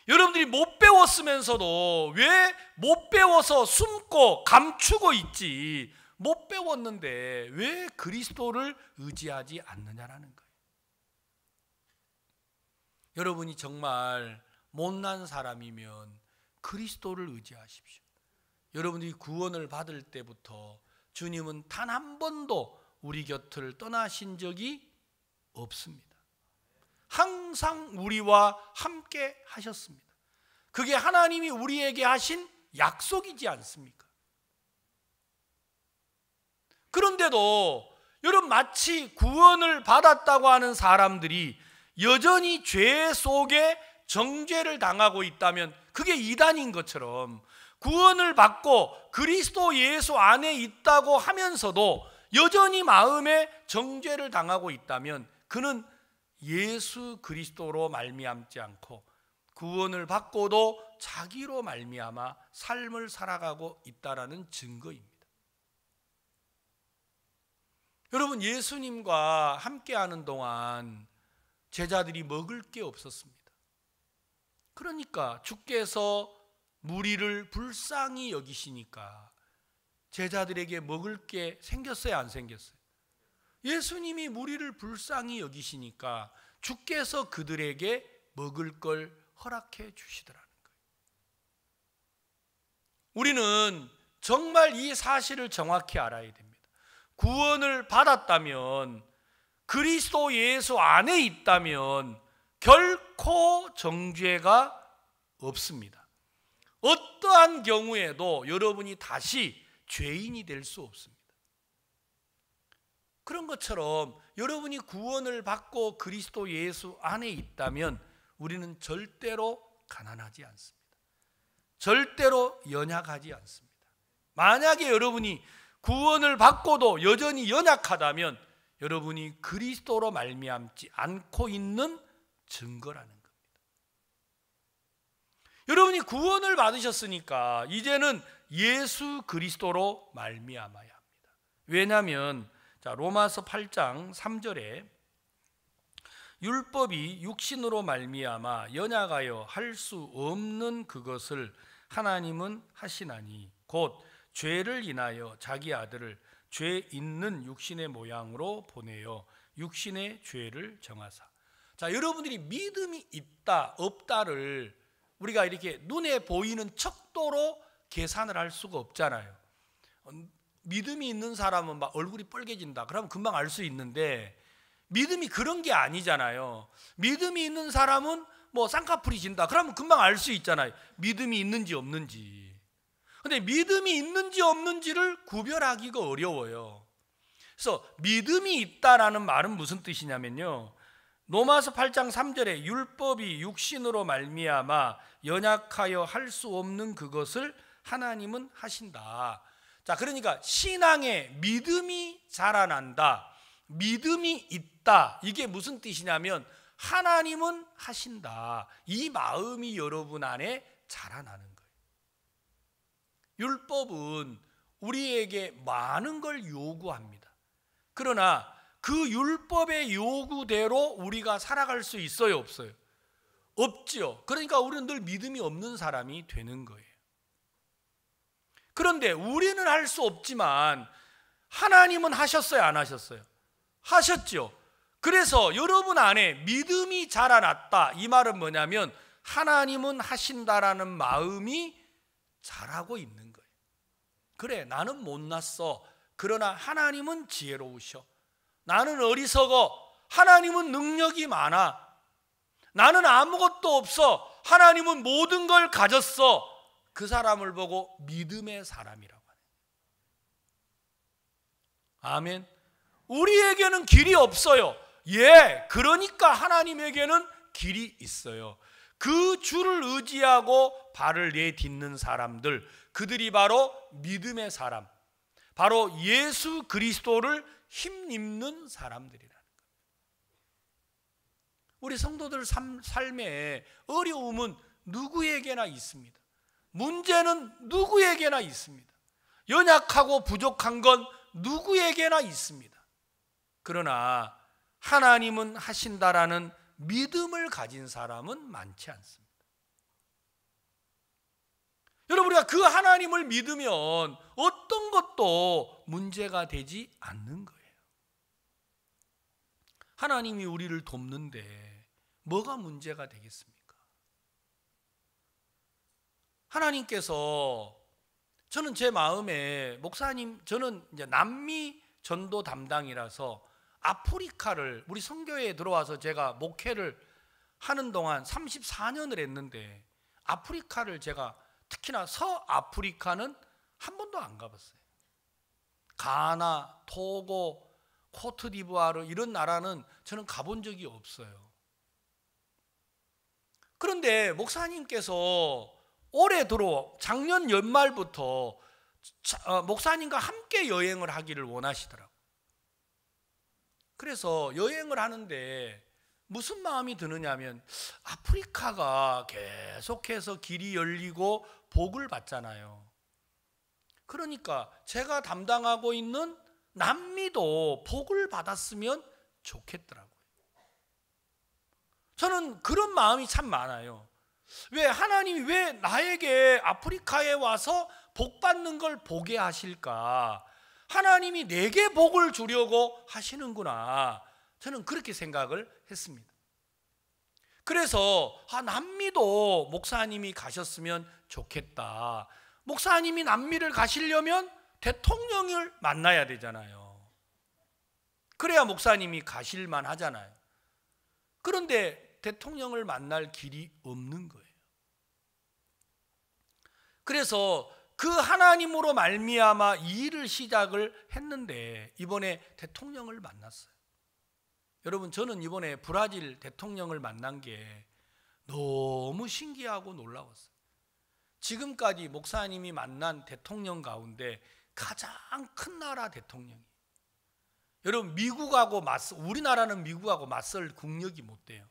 여러분들이 못 배웠으면서도 왜 못 배워서 숨고 감추고 있지? 못 배웠는데 왜 그리스도를 의지하지 않느냐라는 거예요. 여러분이 정말 못난 사람이면 그리스도를 의지하십시오. 여러분들이 구원을 받을 때부터 주님은 단 한 번도 우리 곁을 떠나신 적이 없습니다. 항상 우리와 함께 하셨습니다. 그게 하나님이 우리에게 하신 약속이지 않습니까? 그런데도 여러분 마치 구원을 받았다고 하는 사람들이 여전히 죄 속에 정죄를 당하고 있다면 그게 이단인 것처럼 구원을 받고 그리스도 예수 안에 있다고 하면서도 여전히 마음에 정죄를 당하고 있다면 그는 예수 그리스도로 말미암지 않고 구원을 받고도 자기로 말미암아 삶을 살아가고 있다라는 증거입니다. 여러분, 예수님과 함께하는 동안 제자들이 먹을 게 없었습니다. 그러니까 주께서 무리를 불쌍히 여기시니까 제자들에게 먹을 게 생겼어요, 안 생겼어요? 예수님이 무리를 불쌍히 여기시니까 주께서 그들에게 먹을 걸 허락해 주시더라는 거예요. 우리는 정말 이 사실을 정확히 알아야 됩니다. 구원을 받았다면 그리스도 예수 안에 있다면 결코 정죄가 없습니다. 어떠한 경우에도 여러분이 다시 죄인이 될 수 없습니다. 그런 것처럼 여러분이 구원을 받고 그리스도 예수 안에 있다면 우리는 절대로 가난하지 않습니다. 절대로 연약하지 않습니다. 만약에 여러분이 구원을 받고도 여전히 연약하다면 여러분이 그리스도로 말미암지 않고 있는 증거라는 겁니다. 여러분이 구원을 받으셨으니까 이제는 예수 그리스도로 말미암아야 합니다. 왜냐하면 로마서 8장 3절에 율법이 육신으로 말미암아 연약하여 할 수 없는 그것을 하나님은 하시나니 곧 죄를 인하여 자기 아들을 죄 있는 육신의 모양으로 보내어 육신의 죄를 정하사. 자, 여러분들이 믿음이 있다 없다를 우리가 이렇게 눈에 보이는 척도로 계산을 할 수가 없잖아요. 믿음이 있는 사람은 막 얼굴이 빨개진다 그러면 금방 알 수 있는데 믿음이 그런 게 아니잖아요. 믿음이 있는 사람은 뭐 쌍꺼풀이 진다 그러면 금방 알 수 있잖아요. 믿음이 있는지 없는지. 근데 믿음이 있는지 없는지를 구별하기가 어려워요. 그래서 믿음이 있다라는 말은 무슨 뜻이냐면요, 로마서 8장 3절에 율법이 육신으로 말미암아 연약하여 할 수 없는 그것을 하나님은 하신다. 자, 그러니까 신앙에 믿음이 자라난다, 믿음이 있다, 이게 무슨 뜻이냐면 하나님은 하신다, 이 마음이 여러분 안에 자라나는 거예요. 율법은 우리에게 많은 걸 요구합니다. 그러나 그 율법의 요구대로 우리가 살아갈 수 있어요, 없어요? 없지요. 그러니까 우리는 늘 믿음이 없는 사람이 되는 거예요. 그런데 우리는 할 수 없지만 하나님은 하셨어요, 안 하셨어요? 하셨죠. 그래서 여러분 안에 믿음이 자라났다, 이 말은 뭐냐면 하나님은 하신다라는 마음이 자라고 있는 거예요. 그래, 나는 못났어. 그러나 하나님은 지혜로우셔. 나는 어리석어. 하나님은 능력이 많아. 나는 아무것도 없어. 하나님은 모든 걸 가졌어. 그 사람을 보고 믿음의 사람이라고 하네요. 아멘. 우리에게는 길이 없어요. 예, 그러니까 하나님에게는 길이 있어요. 그 줄을 의지하고 발을 내딛는 사람들, 그들이 바로 믿음의 사람, 바로 예수 그리스도를 힘입는 사람들이라는 겁니다. 우리 성도들 삶에 어려움은 누구에게나 있습니다. 문제는 누구에게나 있습니다. 연약하고 부족한 건 누구에게나 있습니다. 그러나 하나님은 하신다라는 믿음을 가진 사람은 많지 않습니다. 여러분, 우리가 그 하나님을 믿으면 어떤 것도 문제가 되지 않는 거예요. 하나님이 우리를 돕는데 뭐가 문제가 되겠습니까? 하나님께서, 저는 제 마음에 목사님, 저는 이제 남미 전도 담당이라서 아프리카를, 우리 선교회에 들어와서 제가 목회를 하는 동안 34년을 했는데 아프리카를 제가, 특히나 서아프리카는 한 번도 안 가봤어요. 가나, 토고, 코트디부아르 이런 나라는 저는 가본 적이 없어요. 그런데 목사님께서 올해 작년 연말부터 목사님과 함께 여행을 하기를 원하시더라고요. 그래서 여행을 하는데 무슨 마음이 드느냐면 아프리카가 계속해서 길이 열리고 복을 받잖아요. 그러니까 제가 담당하고 있는 남미도 복을 받았으면 좋겠더라고요. 저는 그런 마음이 참 많아요. 왜 하나님이 왜 나에게 아프리카에 와서 복 받는 걸 보게 하실까? 하나님이 내게 복을 주려고 하시는구나. 저는 그렇게 생각을 했습니다. 그래서 남미도 목사님이 가셨으면 좋겠다. 목사님이 남미를 가시려면 대통령을 만나야 되잖아요. 그래야 목사님이 가실만 하잖아요. 그런데 대통령을 만날 길이 없는 거예요. 그래서 그 하나님으로 말미암아 이 일을 시작을 했는데 이번에 대통령을 만났어요. 여러분, 저는 이번에 브라질 대통령을 만난 게 너무 신기하고 놀라웠어요. 지금까지 목사님이 만난 대통령 가운데 가장 큰 나라 대통령이에요. 여러분, 우리나라는 미국하고 맞설 국력이 못 돼요.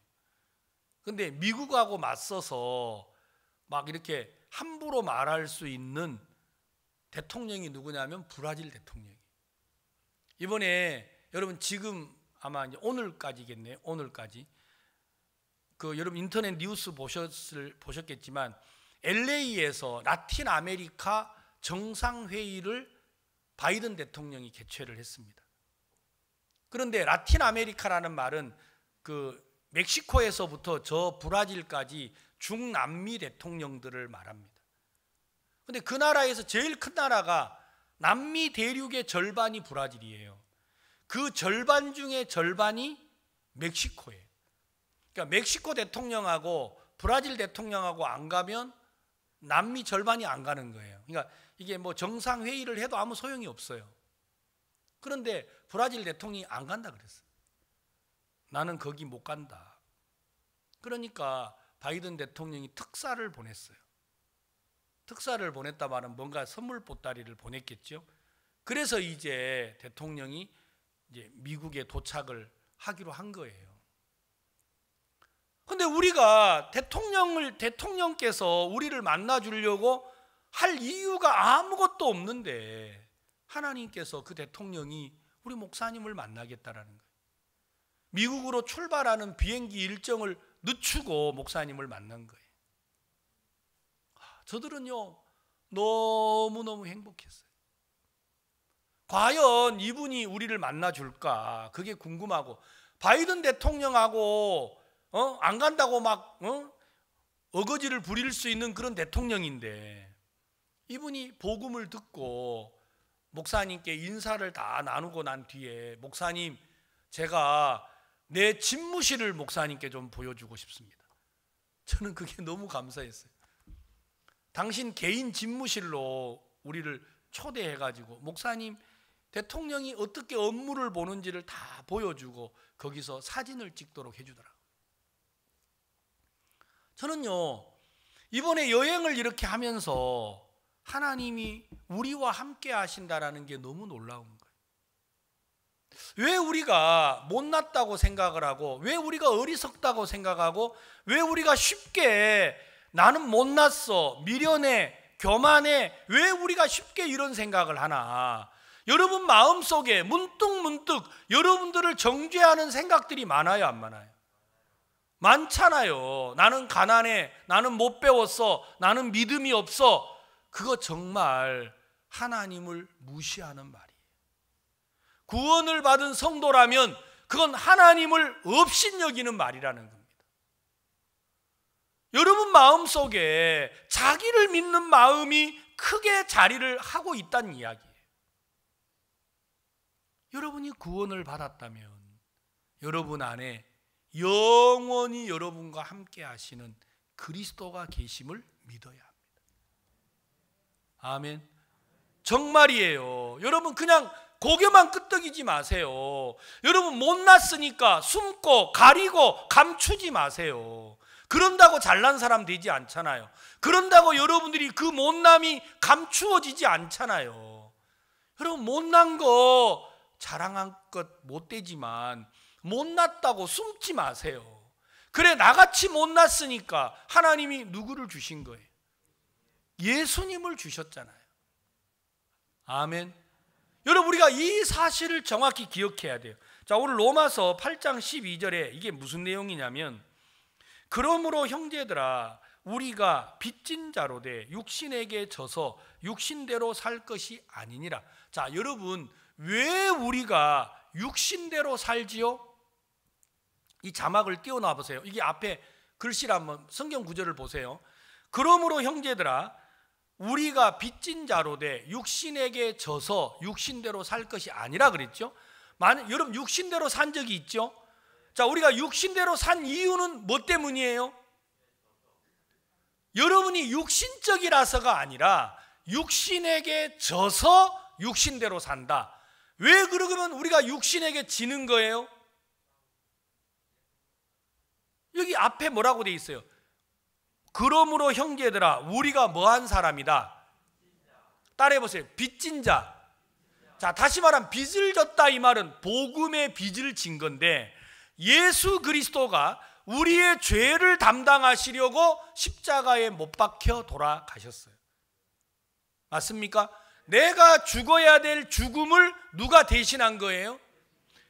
근데 미국하고 맞서서 막 이렇게 함부로 말할 수 있는 대통령이 누구냐면 브라질 대통령이에요. 이번에 여러분, 지금 아마 이제 오늘까지겠네요. 오늘까지 여러분 인터넷 뉴스 보셨겠지만 LA에서 라틴 아메리카 정상회의를 바이든 대통령이 개최를 했습니다. 그런데 라틴 아메리카라는 말은 멕시코에서부터 저 브라질까지 중남미 대통령들을 말합니다. 그런데 그 나라에서 제일 큰 나라가 남미 대륙의 절반이 브라질이에요. 그 절반 중에 절반이 멕시코예요. 그러니까 멕시코 대통령하고 브라질 대통령하고 안 가면 남미 절반이 안 가는 거예요. 그러니까 이게 뭐 정상회의를 해도 아무 소용이 없어요. 그런데 브라질 대통령이 안 간다 그랬어요. 나는 거기 못 간다. 그러니까 바이든 대통령이 특사를 보냈어요. 특사를 보냈다 말은 뭔가 선물 보따리를 보냈겠죠. 그래서 이제 대통령이 이제 미국에 도착을 하기로 한 거예요. 근데 우리가 대통령께서 우리를 만나 주려고 할 이유가 아무것도 없는데 하나님께서 그 대통령이 우리 목사님을 만나겠다라는 거예요. 미국으로 출발하는 비행기 일정을 늦추고 목사님을 만난 거예요. 저들은요, 너무너무 행복했어요. 과연 이분이 우리를 만나 줄까? 그게 궁금하고, 바이든 대통령하고 안 간다고 막 어거지를 부릴 수 있는 그런 대통령인데, 이분이 복음을 듣고 목사님께 인사를 다 나누고 난 뒤에, 목사님, 제가 내 집무실을 목사님께 좀 보여주고 싶습니다. 저는 그게 너무 감사했어요. 당신 개인 집무실로 우리를 초대해가지고 목사님, 대통령이 어떻게 업무를 보는지를 다 보여주고 거기서 사진을 찍도록 해주더라고요. 저는요, 이번에 여행을 이렇게 하면서 하나님이 우리와 함께 하신다라는 게 너무 놀라운 거예요. 왜 우리가 못났다고 생각을 하고, 왜 우리가 어리석다고 생각하고, 왜 우리가 쉽게 나는 못났어, 미련해, 교만해, 왜 우리가 쉽게 이런 생각을 하나? 여러분 마음속에 문득문득 여러분들을 정죄하는 생각들이 많아요, 안 많아요? 많잖아요. 나는 가난해, 나는 못 배웠어, 나는 믿음이 없어. 그거 정말 하나님을 무시하는 말이에요. 구원을 받은 성도라면 그건 하나님을 업신여기는 말이라는 겁니다. 여러분 마음속에 자기를 믿는 마음이 크게 자리를 하고 있다는 이야기예요. 여러분이 구원을 받았다면 여러분 안에 영원히 여러분과 함께 하시는 그리스도가 계심을 믿어야 합니다. 아멘. 정말이에요. 여러분 그냥 고개만 끄덕이지 마세요. 여러분 못났으니까 숨고 가리고 감추지 마세요. 그런다고 잘난 사람 되지 않잖아요. 그런다고 여러분들이 그 못남이 감추어지지 않잖아요. 여러분 못난 거 자랑한 것 못되지만 못났다고 숨지 마세요. 그래, 나같이 못났으니까 하나님이 누구를 주신 거예요? 예수님을 주셨잖아요. 아멘. 여러분 우리가 이 사실을 정확히 기억해야 돼요. 자, 오늘 로마서 8장 12절에 이게 무슨 내용이냐면, 그러므로 형제들아 우리가 빚진 자로 돼 육신에게 져서 육신대로 살 것이 아니니라. 자, 여러분 왜 우리가 육신대로 살지요? 이 자막을 띄워놔 보세요. 이게 앞에 글씨를 한번 성경 구절을 보세요. 그러므로 형제들아 우리가 빚진 자로 돼 육신에게 져서 육신대로 살 것이 아니라 그랬죠. 여러분 육신대로 산 적이 있죠? 자, 우리가 육신대로 산 이유는 뭐 때문이에요? 여러분이 육신적이라서가 아니라 육신에게 져서 육신대로 산다. 왜 그러면 우리가 육신에게 지는 거예요? 여기 앞에 뭐라고 돼 있어요? 그러므로 형제들아 우리가 뭐한 사람이다? 따라해 보세요. 빚진 자. 자, 다시 말하면 빚을 졌다 이 말은 복음의 빚을 진 건데, 예수 그리스도가 우리의 죄를 담당하시려고 십자가에 못 박혀 돌아가셨어요. 맞습니까? 내가 죽어야 될 죽음을 누가 대신한 거예요?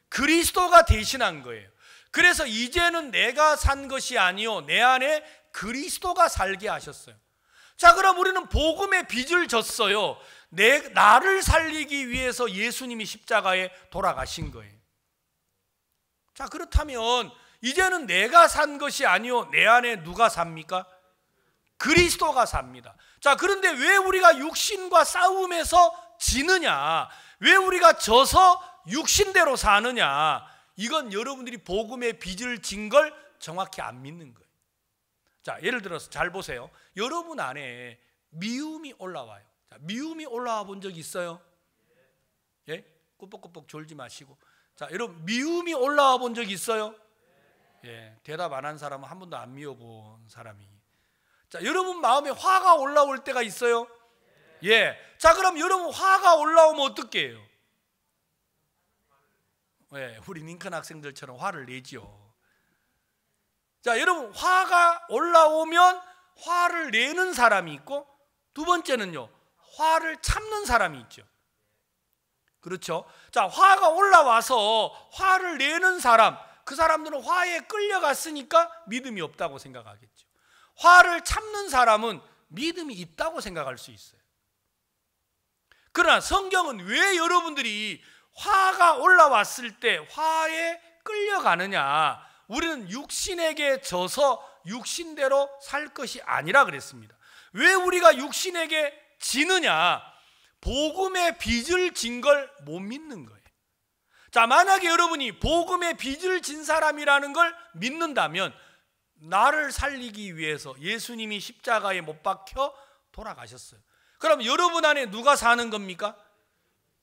그리스도가 대신한 거예요. 그래서 이제는 내가 산 것이 아니요 내 안에 그리스도가 살게 하셨어요. 자, 그럼 우리는 복음의 빚을 졌어요. 나를 살리기 위해서 예수님이 십자가에 돌아가신 거예요. 자, 그렇다면 이제는 내가 산 것이 아니요 내 안에 누가 삽니까? 그리스도가 삽니다. 자, 그런데 왜 우리가 육신과 싸움에서 지느냐? 왜 우리가 져서 육신대로 사느냐? 이건 여러분들이 복음의 빚을 진 걸 정확히 안 믿는 거예요. 자, 예를 들어서 잘 보세요. 여러분 안에 미움이 올라와요. 자, 미움이 올라와 본 적 있어요? 예? 꾸벅꾸벅 졸지 마시고. 자, 여러분 미움이 올라와 본 적 있어요? 예, 대답 안 한 사람은 한 번도 안 미워본 사람이. 자, 여러분 마음에 화가 올라올 때가 있어요? 예. 자, 그럼 여러분 화가 올라오면 어떻게 해요? 예, 우리 링컨 학생들처럼 화를 내지요. 자, 여러분 화가 올라오면 화를 내는 사람이 있고, 두 번째는요, 화를 참는 사람이 있죠. 그렇죠? 자, 화가 올라와서 화를 내는 사람, 그 사람들은 화에 끌려갔으니까 믿음이 없다고 생각하겠죠. 화를 참는 사람은 믿음이 있다고 생각할 수 있어요. 그러나 성경은 왜 여러분들이 화가 올라왔을 때 화에 끌려가느냐? 우리는 육신에게 져서 육신대로 살 것이 아니라 그랬습니다. 왜 우리가 육신에게 지느냐? 복음의 빚을 진 걸 못 믿는 거예요. 자, 만약에 여러분이 복음의 빚을 진 사람이라는 걸 믿는다면 나를 살리기 위해서 예수님이 십자가에 못 박혀 돌아가셨어요. 그럼 여러분 안에 누가 사는 겁니까?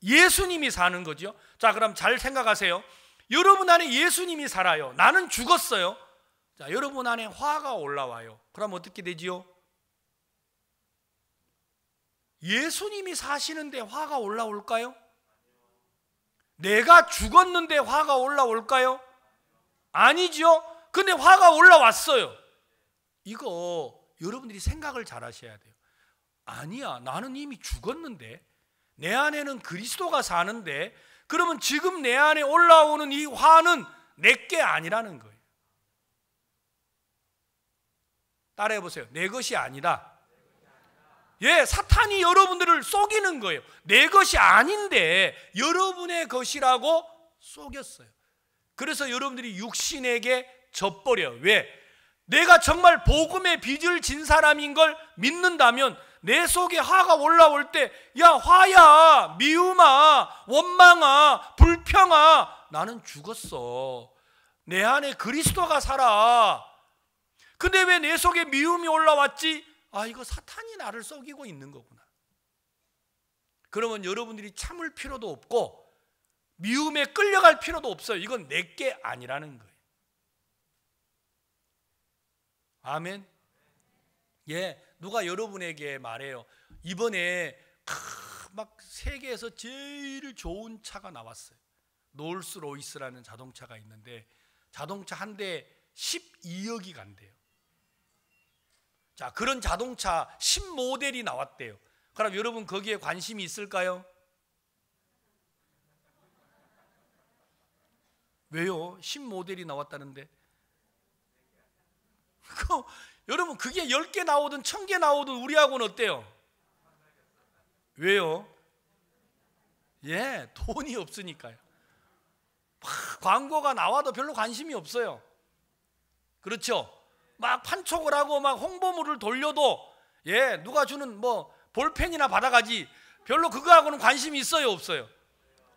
예수님이 사는 거죠. 자, 그럼 잘 생각하세요. 여러분 안에 예수님이 살아요. 나는 죽었어요. 자, 여러분 안에 화가 올라와요. 그럼 어떻게 되지요? 예수님이 사시는데 화가 올라올까요? 내가 죽었는데 화가 올라올까요? 아니죠. 근데 화가 올라왔어요. 이거 여러분들이 생각을 잘 하셔야 돼요. 아니야, 나는 이미 죽었는데, 내 안에는 그리스도가 사는데, 그러면 지금 내 안에 올라오는 이 화는 내게 아니라는 거예요. 따라해 보세요. 내 것이 아니다. 예, 사탄이 여러분들을 속이는 거예요. 내 것이 아닌데 여러분의 것이라고 속였어요. 그래서 여러분들이 육신에게 져버려요. 왜? 내가 정말 복음의 빚을 진 사람인 걸 믿는다면 내 속에 화가 올라올 때, 야, 화야, 미움아, 원망아, 불평아, 나는 죽었어. 내 안에 그리스도가 살아. 근데 왜 내 속에 미움이 올라왔지? 아, 이거 사탄이 나를 속이고 있는 거구나. 그러면 여러분들이 참을 필요도 없고 미움에 끌려갈 필요도 없어요. 이건 내게 아니라는 거예요. 아멘. 예, 누가 여러분에게 말해요. 이번에 막 세계에서 제일 좋은 차가 나왔어요. 롤스로이스라는 자동차가 있는데 자동차 한 대에 12억이 간대요. 자, 그런 자동차 10모델이 나왔대요. 그럼 여러분 거기에 관심이 있을까요? 왜요? 10모델이 나왔다는데. 여러분 그게 10개 나오든 1000개 나오든 우리하고는 어때요? 왜요? 예, 돈이 없으니까요. 막 광고가 나와도 별로 관심이 없어요. 그렇죠? 막 판촉을 하고 막 홍보물을 돌려도 누가 주는 뭐 볼펜이나 받아가지 별로 그거하고는 관심이 있어요, 없어요?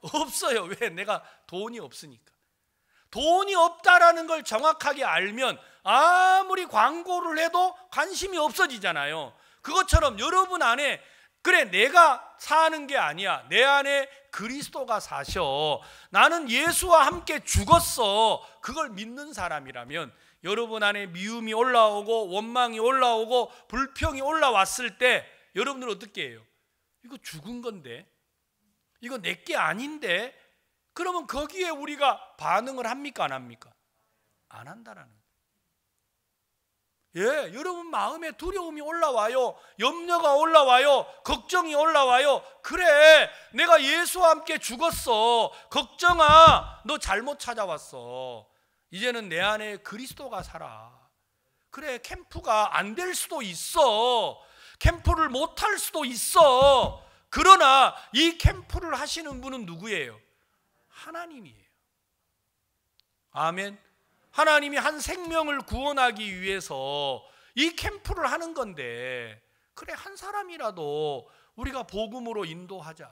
없어요. 왜? 내가 돈이 없으니까. 돈이 없다라는 걸 정확하게 알면 아무리 광고를 해도 관심이 없어지잖아요. 그것처럼 여러분 안에, 그래 내가 사는 게 아니야, 내 안에 그리스도가 사셔, 나는 예수와 함께 죽었어, 그걸 믿는 사람이라면 여러분 안에 미움이 올라오고 원망이 올라오고 불평이 올라왔을 때 여러분들 어떻게 해요? 이거 죽은 건데, 이거 내게 아닌데, 그러면 거기에 우리가 반응을 합니까 안 합니까? 안 한다라는 거예요. 예, 여러분 마음에 두려움이 올라와요. 염려가 올라와요. 걱정이 올라와요. 그래, 내가 예수와 함께 죽었어. 걱정아, 너 잘못 찾아왔어. 이제는 내 안에 그리스도가 살아. 그래, 캠프가 안 될 수도 있어. 캠프를 못 할 수도 있어. 그러나 이 캠프를 하시는 분은 누구예요? 하나님이에요. 아멘. 하나님이 한 생명을 구원하기 위해서 이 캠프를 하는 건데, 그래 한 사람이라도 우리가 복음으로 인도하자,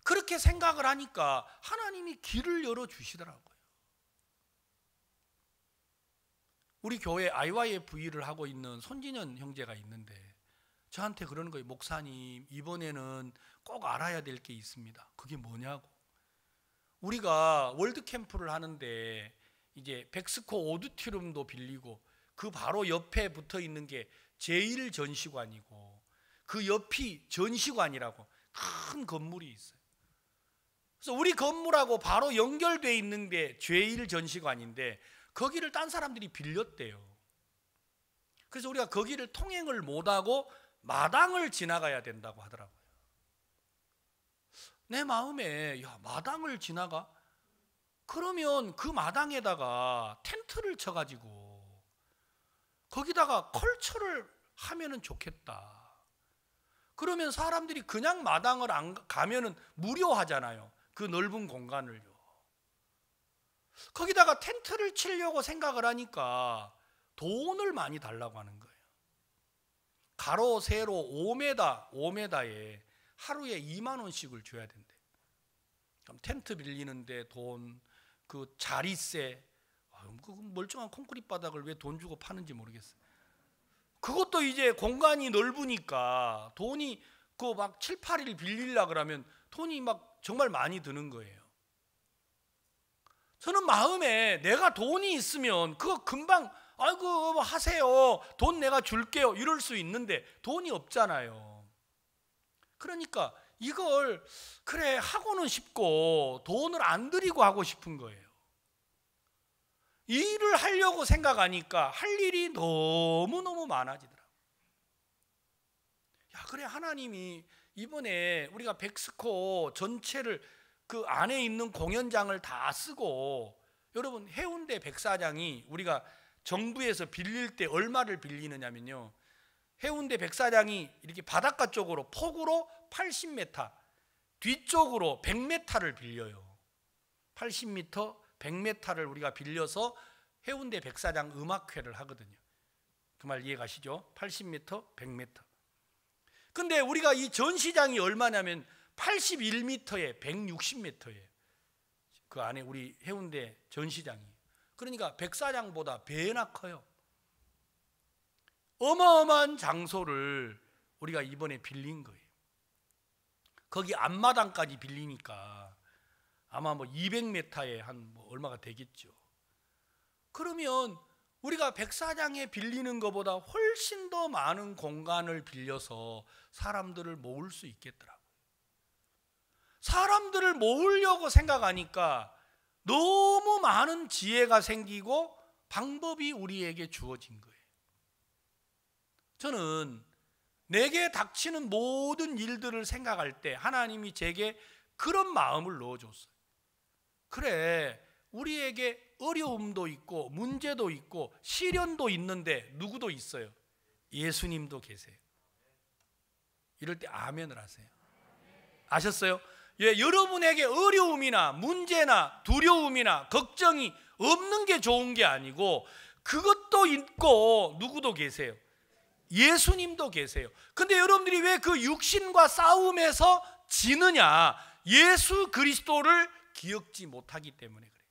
그렇게 생각을 하니까 하나님이 길을 열어주시더라고요. 우리 교회 IYFE를 하고 있는 손진현 형제가 있는데 저한테 그러는 거예요. 목사님, 이번에는 꼭 알아야 될 게 있습니다. 그게 뭐냐고. 우리가 월드캠프를 하는데 이제 백스코 오디토리움도 빌리고 그 바로 옆에 붙어 있는 게 제1전시관이고 그 옆이 전시관이라고 큰 건물이 있어요. 그래서 우리 건물하고 바로 연결되어 있는 게 제1전시관인데 거기를 딴 사람들이 빌렸대요. 그래서 우리가 거기를 통행을 못하고 마당을 지나가야 된다고 하더라고요. 내 마음에, 야, 마당을 지나가? 그러면 그 마당에다가 텐트를 쳐가지고 거기다가 컬처를 하면은 좋겠다. 그러면 사람들이 그냥 마당을 안 가면은 무료하잖아요. 그 넓은 공간을요. 거기다가 텐트를 치려고 생각을 하니까 돈을 많이 달라고 하는 거예요. 가로 세로 5m에 하루에 2만 원씩을 줘야 된대. 그럼 텐트 빌리는데 돈, 그 자리세, 그 멀쩡한 콘크리트 바닥을 왜 돈 주고 파는지 모르겠어요. 그것도 이제 공간이 넓으니까 돈이 그 막 7, 8일 빌리려 그러면 돈이 막 정말 많이 드는 거예요. 저는 마음에 내가 돈이 있으면 그거 금방 아이고 뭐 하세요, 돈 내가 줄게요 이럴 수 있는데 돈이 없잖아요. 그러니까 이걸 그래 하고는 싶고 돈을 안 들이고 하고 싶은 거예요. 일을 하려고 생각하니까 할 일이 너무너무 많아지더라고요. 야, 그래 하나님이 이번에 우리가 백스코 전체를 그 안에 있는 공연장을 다 쓰고, 여러분 해운대 백사장이 우리가 정부에서 빌릴 때 얼마를 빌리느냐면요, 해운대 백사장이 이렇게 바닷가 쪽으로 폭으로 80m, 뒤쪽으로 100m를 빌려요. 80m, 100m를 우리가 빌려서 해운대 백사장 음악회를 하거든요. 그 말 이해 가시죠? 80m, 100m. 근데 우리가 이 전시장이 얼마냐면 81m에 160m예요. 그 안에 우리 해운대 전시장이. 그러니까 백사장보다 배나 커요. 어마어마한 장소를 우리가 이번에 빌린 거예요. 거기 앞마당까지 빌리니까 아마 뭐 200m에 한 뭐 얼마가 되겠죠. 그러면 우리가 백사장에 빌리는 것보다 훨씬 더 많은 공간을 빌려서 사람들을 모을 수 있겠더라고요. 사람들을 모으려고 생각하니까 너무 많은 지혜가 생기고 방법이 우리에게 주어진 거예요. 저는 내게 닥치는 모든 일들을 생각할 때 하나님이 제게 그런 마음을 넣어줬어요. 그래, 우리에게 어려움도 있고 문제도 있고 시련도 있는데 누구도 있어요? 예수님도 계세요. 이럴 때 아멘을 하세요. 아셨어요? 예, 여러분에게 어려움이나 문제나 두려움이나 걱정이 없는 게 좋은 게 아니고 그것도 있고 누구도 계세요? 예수님도 계세요. 근데 여러분들이 왜 그 육신과 싸움에서 지느냐? 예수 그리스도를 기억지 못하기 때문에 그래요.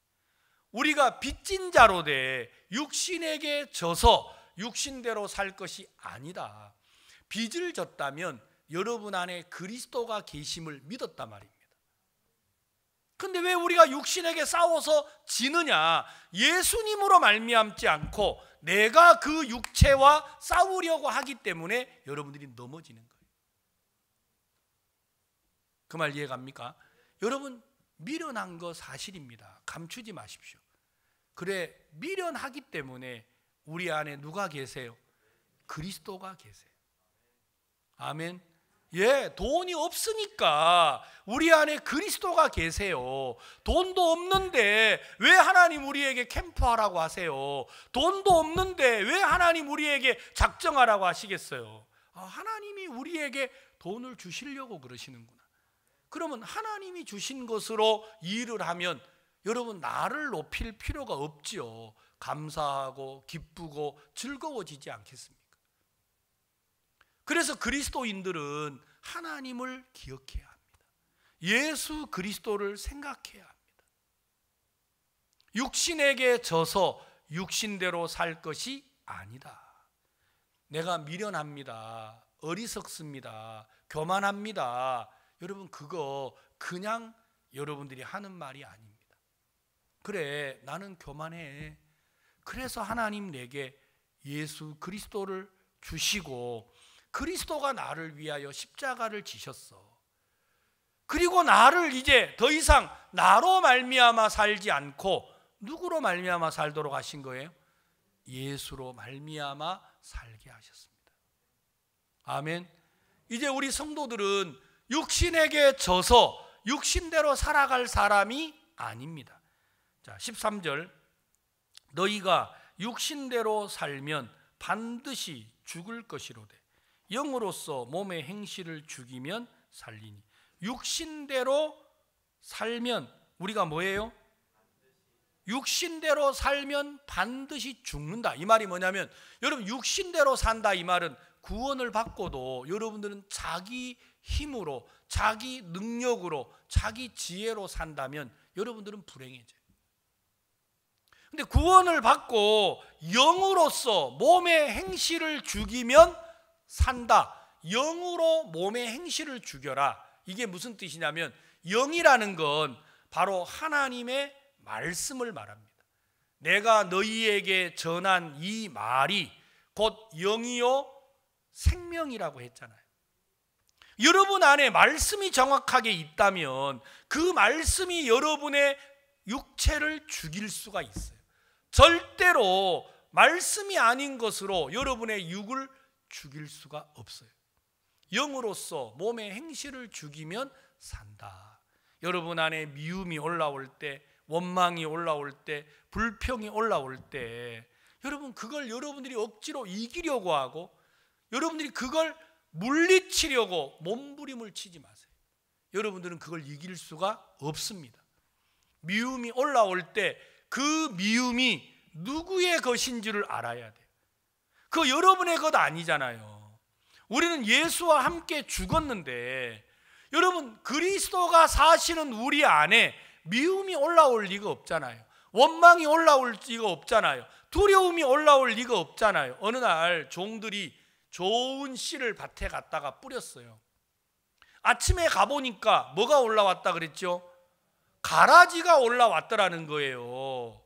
우리가 빚진 자로 돼 육신에게 져서 육신대로 살 것이 아니다. 빚을 졌다면 여러분 안에 그리스도가 계심을 믿었단 말입니다. 근데 왜 우리가 육신에게 싸워서 지느냐? 예수님으로 말미암지 않고 내가 그 육체와 싸우려고 하기 때문에 여러분들이 넘어지는 거예요. 그 말 이해갑니까? 여러분 미련한 거 사실입니다. 감추지 마십시오. 그래, 미련하기 때문에 우리 안에 누가 계세요? 그리스도가 계세요. 아멘. 예, 돈이 없으니까 우리 안에 그리스도가 계세요. 돈도 없는데 왜 하나님 우리에게 캠프하라고 하세요? 돈도 없는데 왜 하나님 우리에게 작정하라고 하시겠어요? 하나님이 우리에게 돈을 주시려고 그러시는구나. 그러면 하나님이 주신 것으로 일을 하면 여러분 나를 높일 필요가 없지요. 감사하고 기쁘고 즐거워지지 않겠습니까? 그래서 그리스도인들은 하나님을 기억해야 합니다. 예수 그리스도를 생각해야 합니다. 육신에게 져서 육신대로 살 것이 아니다. 내가 미련합니다. 어리석습니다. 교만합니다. 여러분 그거 그냥 여러분들이 하는 말이 아닙니다. 그래, 나는 교만해. 그래서 하나님 내게 예수 그리스도를 주시고 그리스도가 나를 위하여 십자가를 지셨어. 그리고 나를 이제 더 이상 나로 말미암아 살지 않고 누구로 말미암아 살도록 하신 거예요? 예수로 말미암아 살게 하셨습니다. 아멘. 이제 우리 성도들은 육신에게 져서 육신대로 살아갈 사람이 아닙니다. 자, 13절. 너희가 육신대로 살면 반드시 죽을 것이로되 영으로서 몸의 행실을 죽이면 살리니. 육신대로 살면 우리가 뭐예요? 육신대로 살면 반드시 죽는다. 이 말이 뭐냐면 여러분 육신대로 산다 이 말은 구원을 받고도 여러분들은 자기 힘으로 자기 능력으로 자기 지혜로 산다면 여러분들은 불행해져요. 근데 구원을 받고 영으로서 몸의 행실을 죽이면 산다. 영으로 몸의 행실을 죽여라. 이게 무슨 뜻이냐면 영이라는 건 바로 하나님의 말씀을 말합니다. 내가 너희에게 전한 이 말이 곧 영이요 생명이라고 했잖아요. 여러분 안에 말씀이 정확하게 있다면 그 말씀이 여러분의 육체를 죽일 수가 있어요. 절대로 말씀이 아닌 것으로 여러분의 육을 죽일 수가 없어요. 영으로서 몸의 행실을 죽이면 산다. 여러분 안에 미움이 올라올 때, 원망이 올라올 때, 불평이 올라올 때 여러분 그걸 여러분들이 억지로 이기려고 하고 여러분들이 그걸 물리치려고 몸부림을 치지 마세요. 여러분들은 그걸 이길 수가 없습니다. 미움이 올라올 때 그 미움이 누구의 것인지를 알아야 돼요. 그거 여러분의 것 아니잖아요. 우리는 예수와 함께 죽었는데 여러분 그리스도가 사시는 우리 안에 미움이 올라올 리가 없잖아요. 원망이 올라올 리가 없잖아요. 두려움이 올라올 리가 없잖아요. 어느 날 종들이 좋은 씨를 밭에 갔다가 뿌렸어요. 아침에 가보니까 뭐가 올라왔다 그랬죠? 가라지가 올라왔더라는 거예요.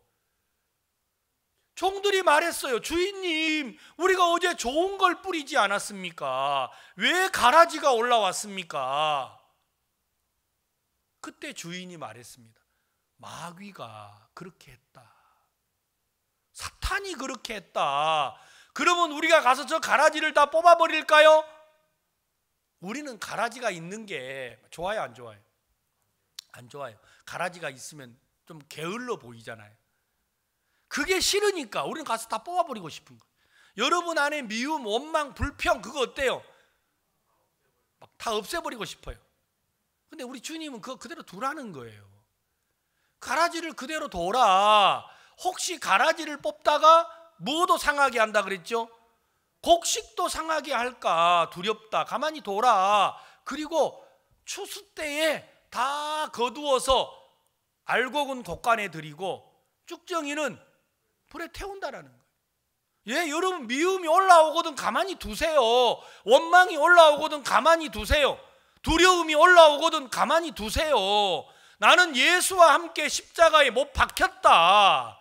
종들이 말했어요. 주인님, 우리가 어제 좋은 걸 뿌리지 않았습니까? 왜 가라지가 올라왔습니까? 그때 주인이 말했습니다. 마귀가 그렇게 했다. 사탄이 그렇게 했다. 그러면 우리가 가서 저 가라지를 다 뽑아버릴까요? 우리는 가라지가 있는 게 좋아요, 안 좋아요? 안 좋아요. 가라지가 있으면 좀 게을러 보이잖아요. 그게 싫으니까 우리는 가서 다 뽑아버리고 싶은 거예요. 여러분 안에 미움, 원망, 불평 그거 어때요? 막 다 없애버리고 싶어요. 근데 우리 주님은 그거 그대로 두라는 거예요. 가라지를 그대로 둬라. 혹시 가라지를 뽑다가 뭐도 상하게 한다 그랬죠? 곡식도 상하게 할까 두렵다. 가만히 둬라. 그리고 추수 때에 다 거두어서 알곡은 곡간에 들이고 쭉정이는 불에 태운다라는 거예요. 예, 여러분, 미움이 올라오거든 가만히 두세요. 원망이 올라오거든 가만히 두세요. 두려움이 올라오거든 가만히 두세요. 나는 예수와 함께 십자가에 못 박혔다.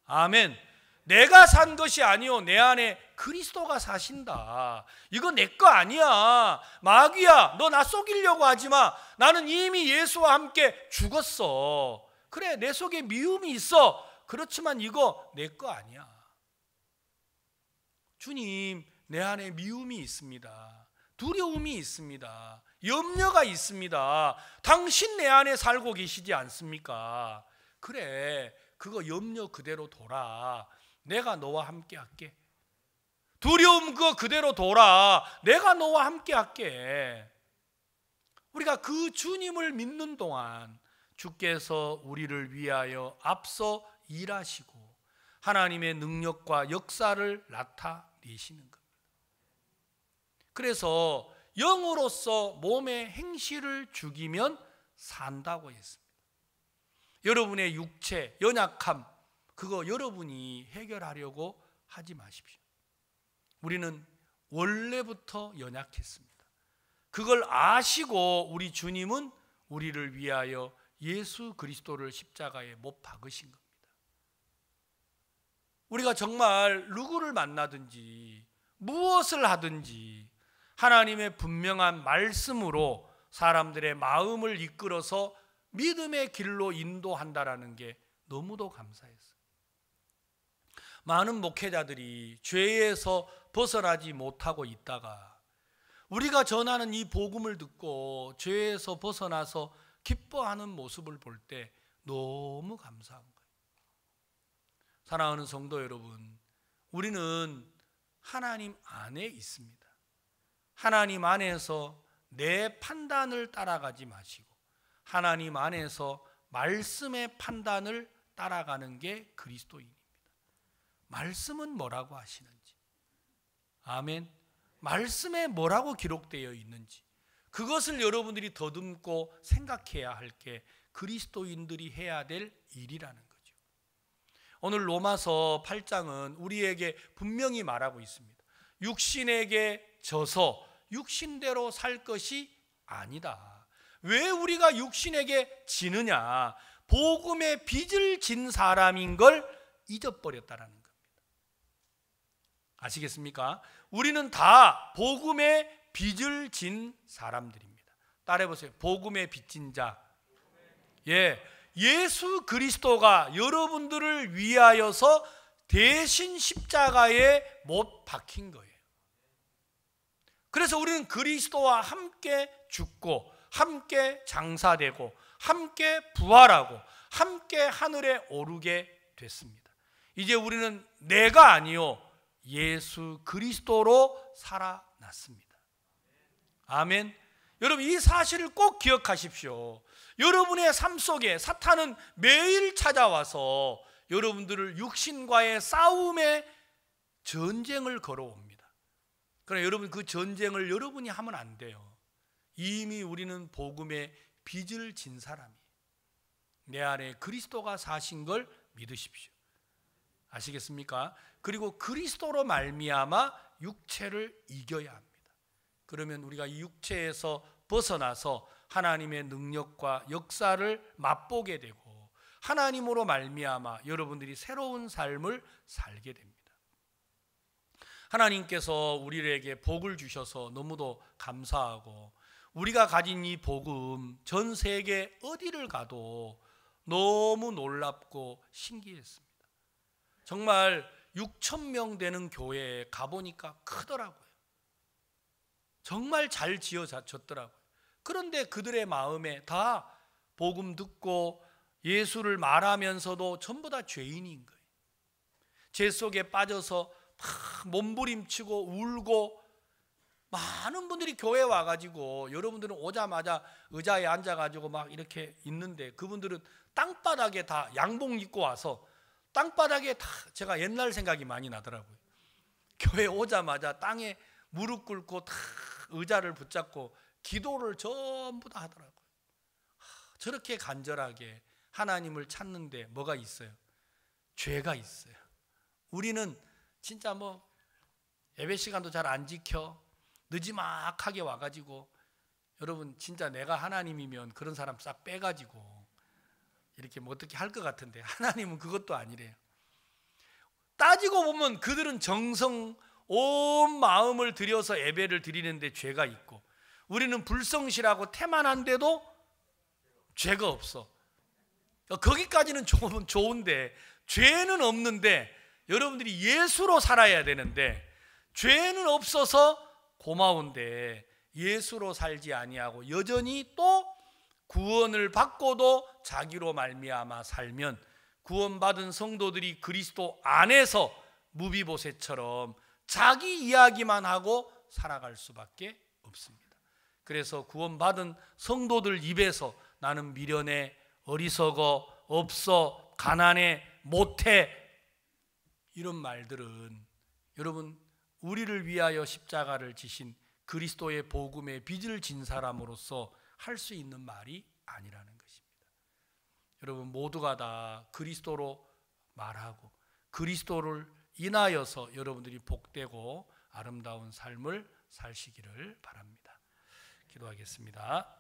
아멘. 내가 산 것이 아니요 내 안에 그리스도가 사신다. 이거 내 거 아니야. 마귀야, 너 나 속이려고 하지 마. 나는 이미 예수와 함께 죽었어. 그래, 내 속에 미움이 있어. 그렇지만 이거 내 거 아니야. 주님, 내 안에 미움이 있습니다. 두려움이 있습니다. 염려가 있습니다. 당신 내 안에 살고 계시지 않습니까? 그래, 그거 염려 그대로 둬라. 내가 너와 함께 할게. 두려움 그거 그대로 둬라. 내가 너와 함께 할게. 우리가 그 주님을 믿는 동안 주께서 우리를 위하여 앞서 일하시고 하나님의 능력과 역사를 나타내시는 겁니다. 그래서 영으로서 몸의 행실을 죽이면 산다고 했습니다. 여러분의 육체, 연약함, 그거 여러분이 해결하려고 하지 마십시오. 우리는 원래부터 연약했습니다. 그걸 아시고 우리 주님은 우리를 위하여 예수 그리스도를 십자가에 못 박으신 겁니다. 우리가 정말 누구를 만나든지 무엇을 하든지 하나님의 분명한 말씀으로 사람들의 마음을 이끌어서 믿음의 길로 인도한다라는 게 너무도 감사했어요. 많은 목회자들이 죄에서 벗어나지 못하고 있다가 우리가 전하는 이 복음을 듣고 죄에서 벗어나서 기뻐하는 모습을 볼 때 너무 감사한 거예요. 사랑하는 성도 여러분, 우리는 하나님 안에 있습니다. 하나님 안에서 내 판단을 따라가지 마시고 하나님 안에서 말씀의 판단을 따라가는 게 그리스도인입니다. 말씀은 뭐라고 하시는지, 아멘. 말씀에 뭐라고 기록되어 있는지 그것을 여러분들이 더듬고 생각해야 할 게 그리스도인들이 해야 될 일이라는 거죠. 오늘 로마서 8장은 우리에게 분명히 말하고 있습니다. 육신에게 져서 육신대로 살 것이 아니다. 왜 우리가 육신에게 지느냐? 복음의 빚을 진 사람인 걸 잊어버렸다라는 겁니다. 아시겠습니까? 우리는 다 복음의 빚을 진 사람들입니다. 따라해보세요. 복음의 빚진 자. 예, 예수 그리스도가 여러분들을 위하여서 대신 십자가에 못 박힌 거예요. 그래서 우리는 그리스도와 함께 죽고 함께 장사되고 함께 부활하고 함께 하늘에 오르게 됐습니다. 이제 우리는 내가 아니요 예수 그리스도로 살아났습니다. 아멘. 여러분, 이 사실을 꼭 기억하십시오. 여러분의 삶 속에 사탄은 매일 찾아와서 여러분들을 육신과의 싸움의 전쟁을 걸어옵니다. 그러나 여러분, 그 전쟁을 여러분이 하면 안 돼요. 이미 우리는 복음의 빚을 진 사람이에요. 내 안에 그리스도가 사신 걸 믿으십시오. 아시겠습니까? 그리고 그리스도로 말미암아 육체를 이겨야 합니다. 그러면 우리가 이 육체에서 벗어나서 하나님의 능력과 역사를 맛보게 되고 하나님으로 말미암아 여러분들이 새로운 삶을 살게 됩니다. 하나님께서 우리에게 복을 주셔서 너무도 감사하고 우리가 가진 이 복음 전 세계 어디를 가도 너무 놀랍고 신기했습니다. 정말 6,000명 되는 교회에 가보니까 크더라고요. 정말 잘 지어졌더라고요. 그런데 그들의 마음에 다 복음 듣고 예수를 말하면서도 전부 다 죄인인 거예요. 죄 속에 빠져서 막 몸부림치고 울고 많은 분들이 교회에 와가지고 여러분들은 오자마자 의자에 앉아가지고 막 이렇게 있는데 그분들은 땅바닥에 다 양복 입고 와서 땅바닥에 다 제가 옛날 생각이 많이 나더라고요. 교회 오자마자 땅에 무릎 꿇고 다 의자를 붙잡고 기도를 전부 다 하더라고요. 저렇게 간절하게 하나님을 찾는데 뭐가 있어요? 죄가 있어요. 우리는 진짜 뭐 예배 시간도 잘 안 지켜, 늦지막하게 와가지고, 여러분 진짜 내가 하나님이면 그런 사람 싹 빼가지고 이렇게 뭐 어떻게 할 것 같은데, 하나님은 그것도 아니래요. 따지고 보면 그들은 정성 온 마음을 들여서 예배를 드리는데 죄가 있고, 우리는 불성실하고 태만한데도 죄가 없어. 거기까지는 좋은데 죄는 없는데, 여러분들이 예수로 살아야 되는데 죄는 없어서 고마운데 예수로 살지 아니하고 여전히 또 구원을 받고도 자기로 말미암아 살면 구원받은 성도들이 그리스도 안에서 무비보셋처럼 자기 이야기만 하고 살아갈 수밖에 없습니다. 그래서 구원받은 성도들 입에서 나는 미련해, 어리석어, 없어, 가난해, 못해, 이런 말들은 여러분 우리를 위하여 십자가를 지신 그리스도의 복음의 빚을 진 사람으로서 할 수 있는 말이 아니라는 것입니다. 여러분 모두가 다 그리스도로 말하고 그리스도를 인하여서 여러분들이 복되고 아름다운 삶을 사시기를 바랍니다. 기도하겠습니다.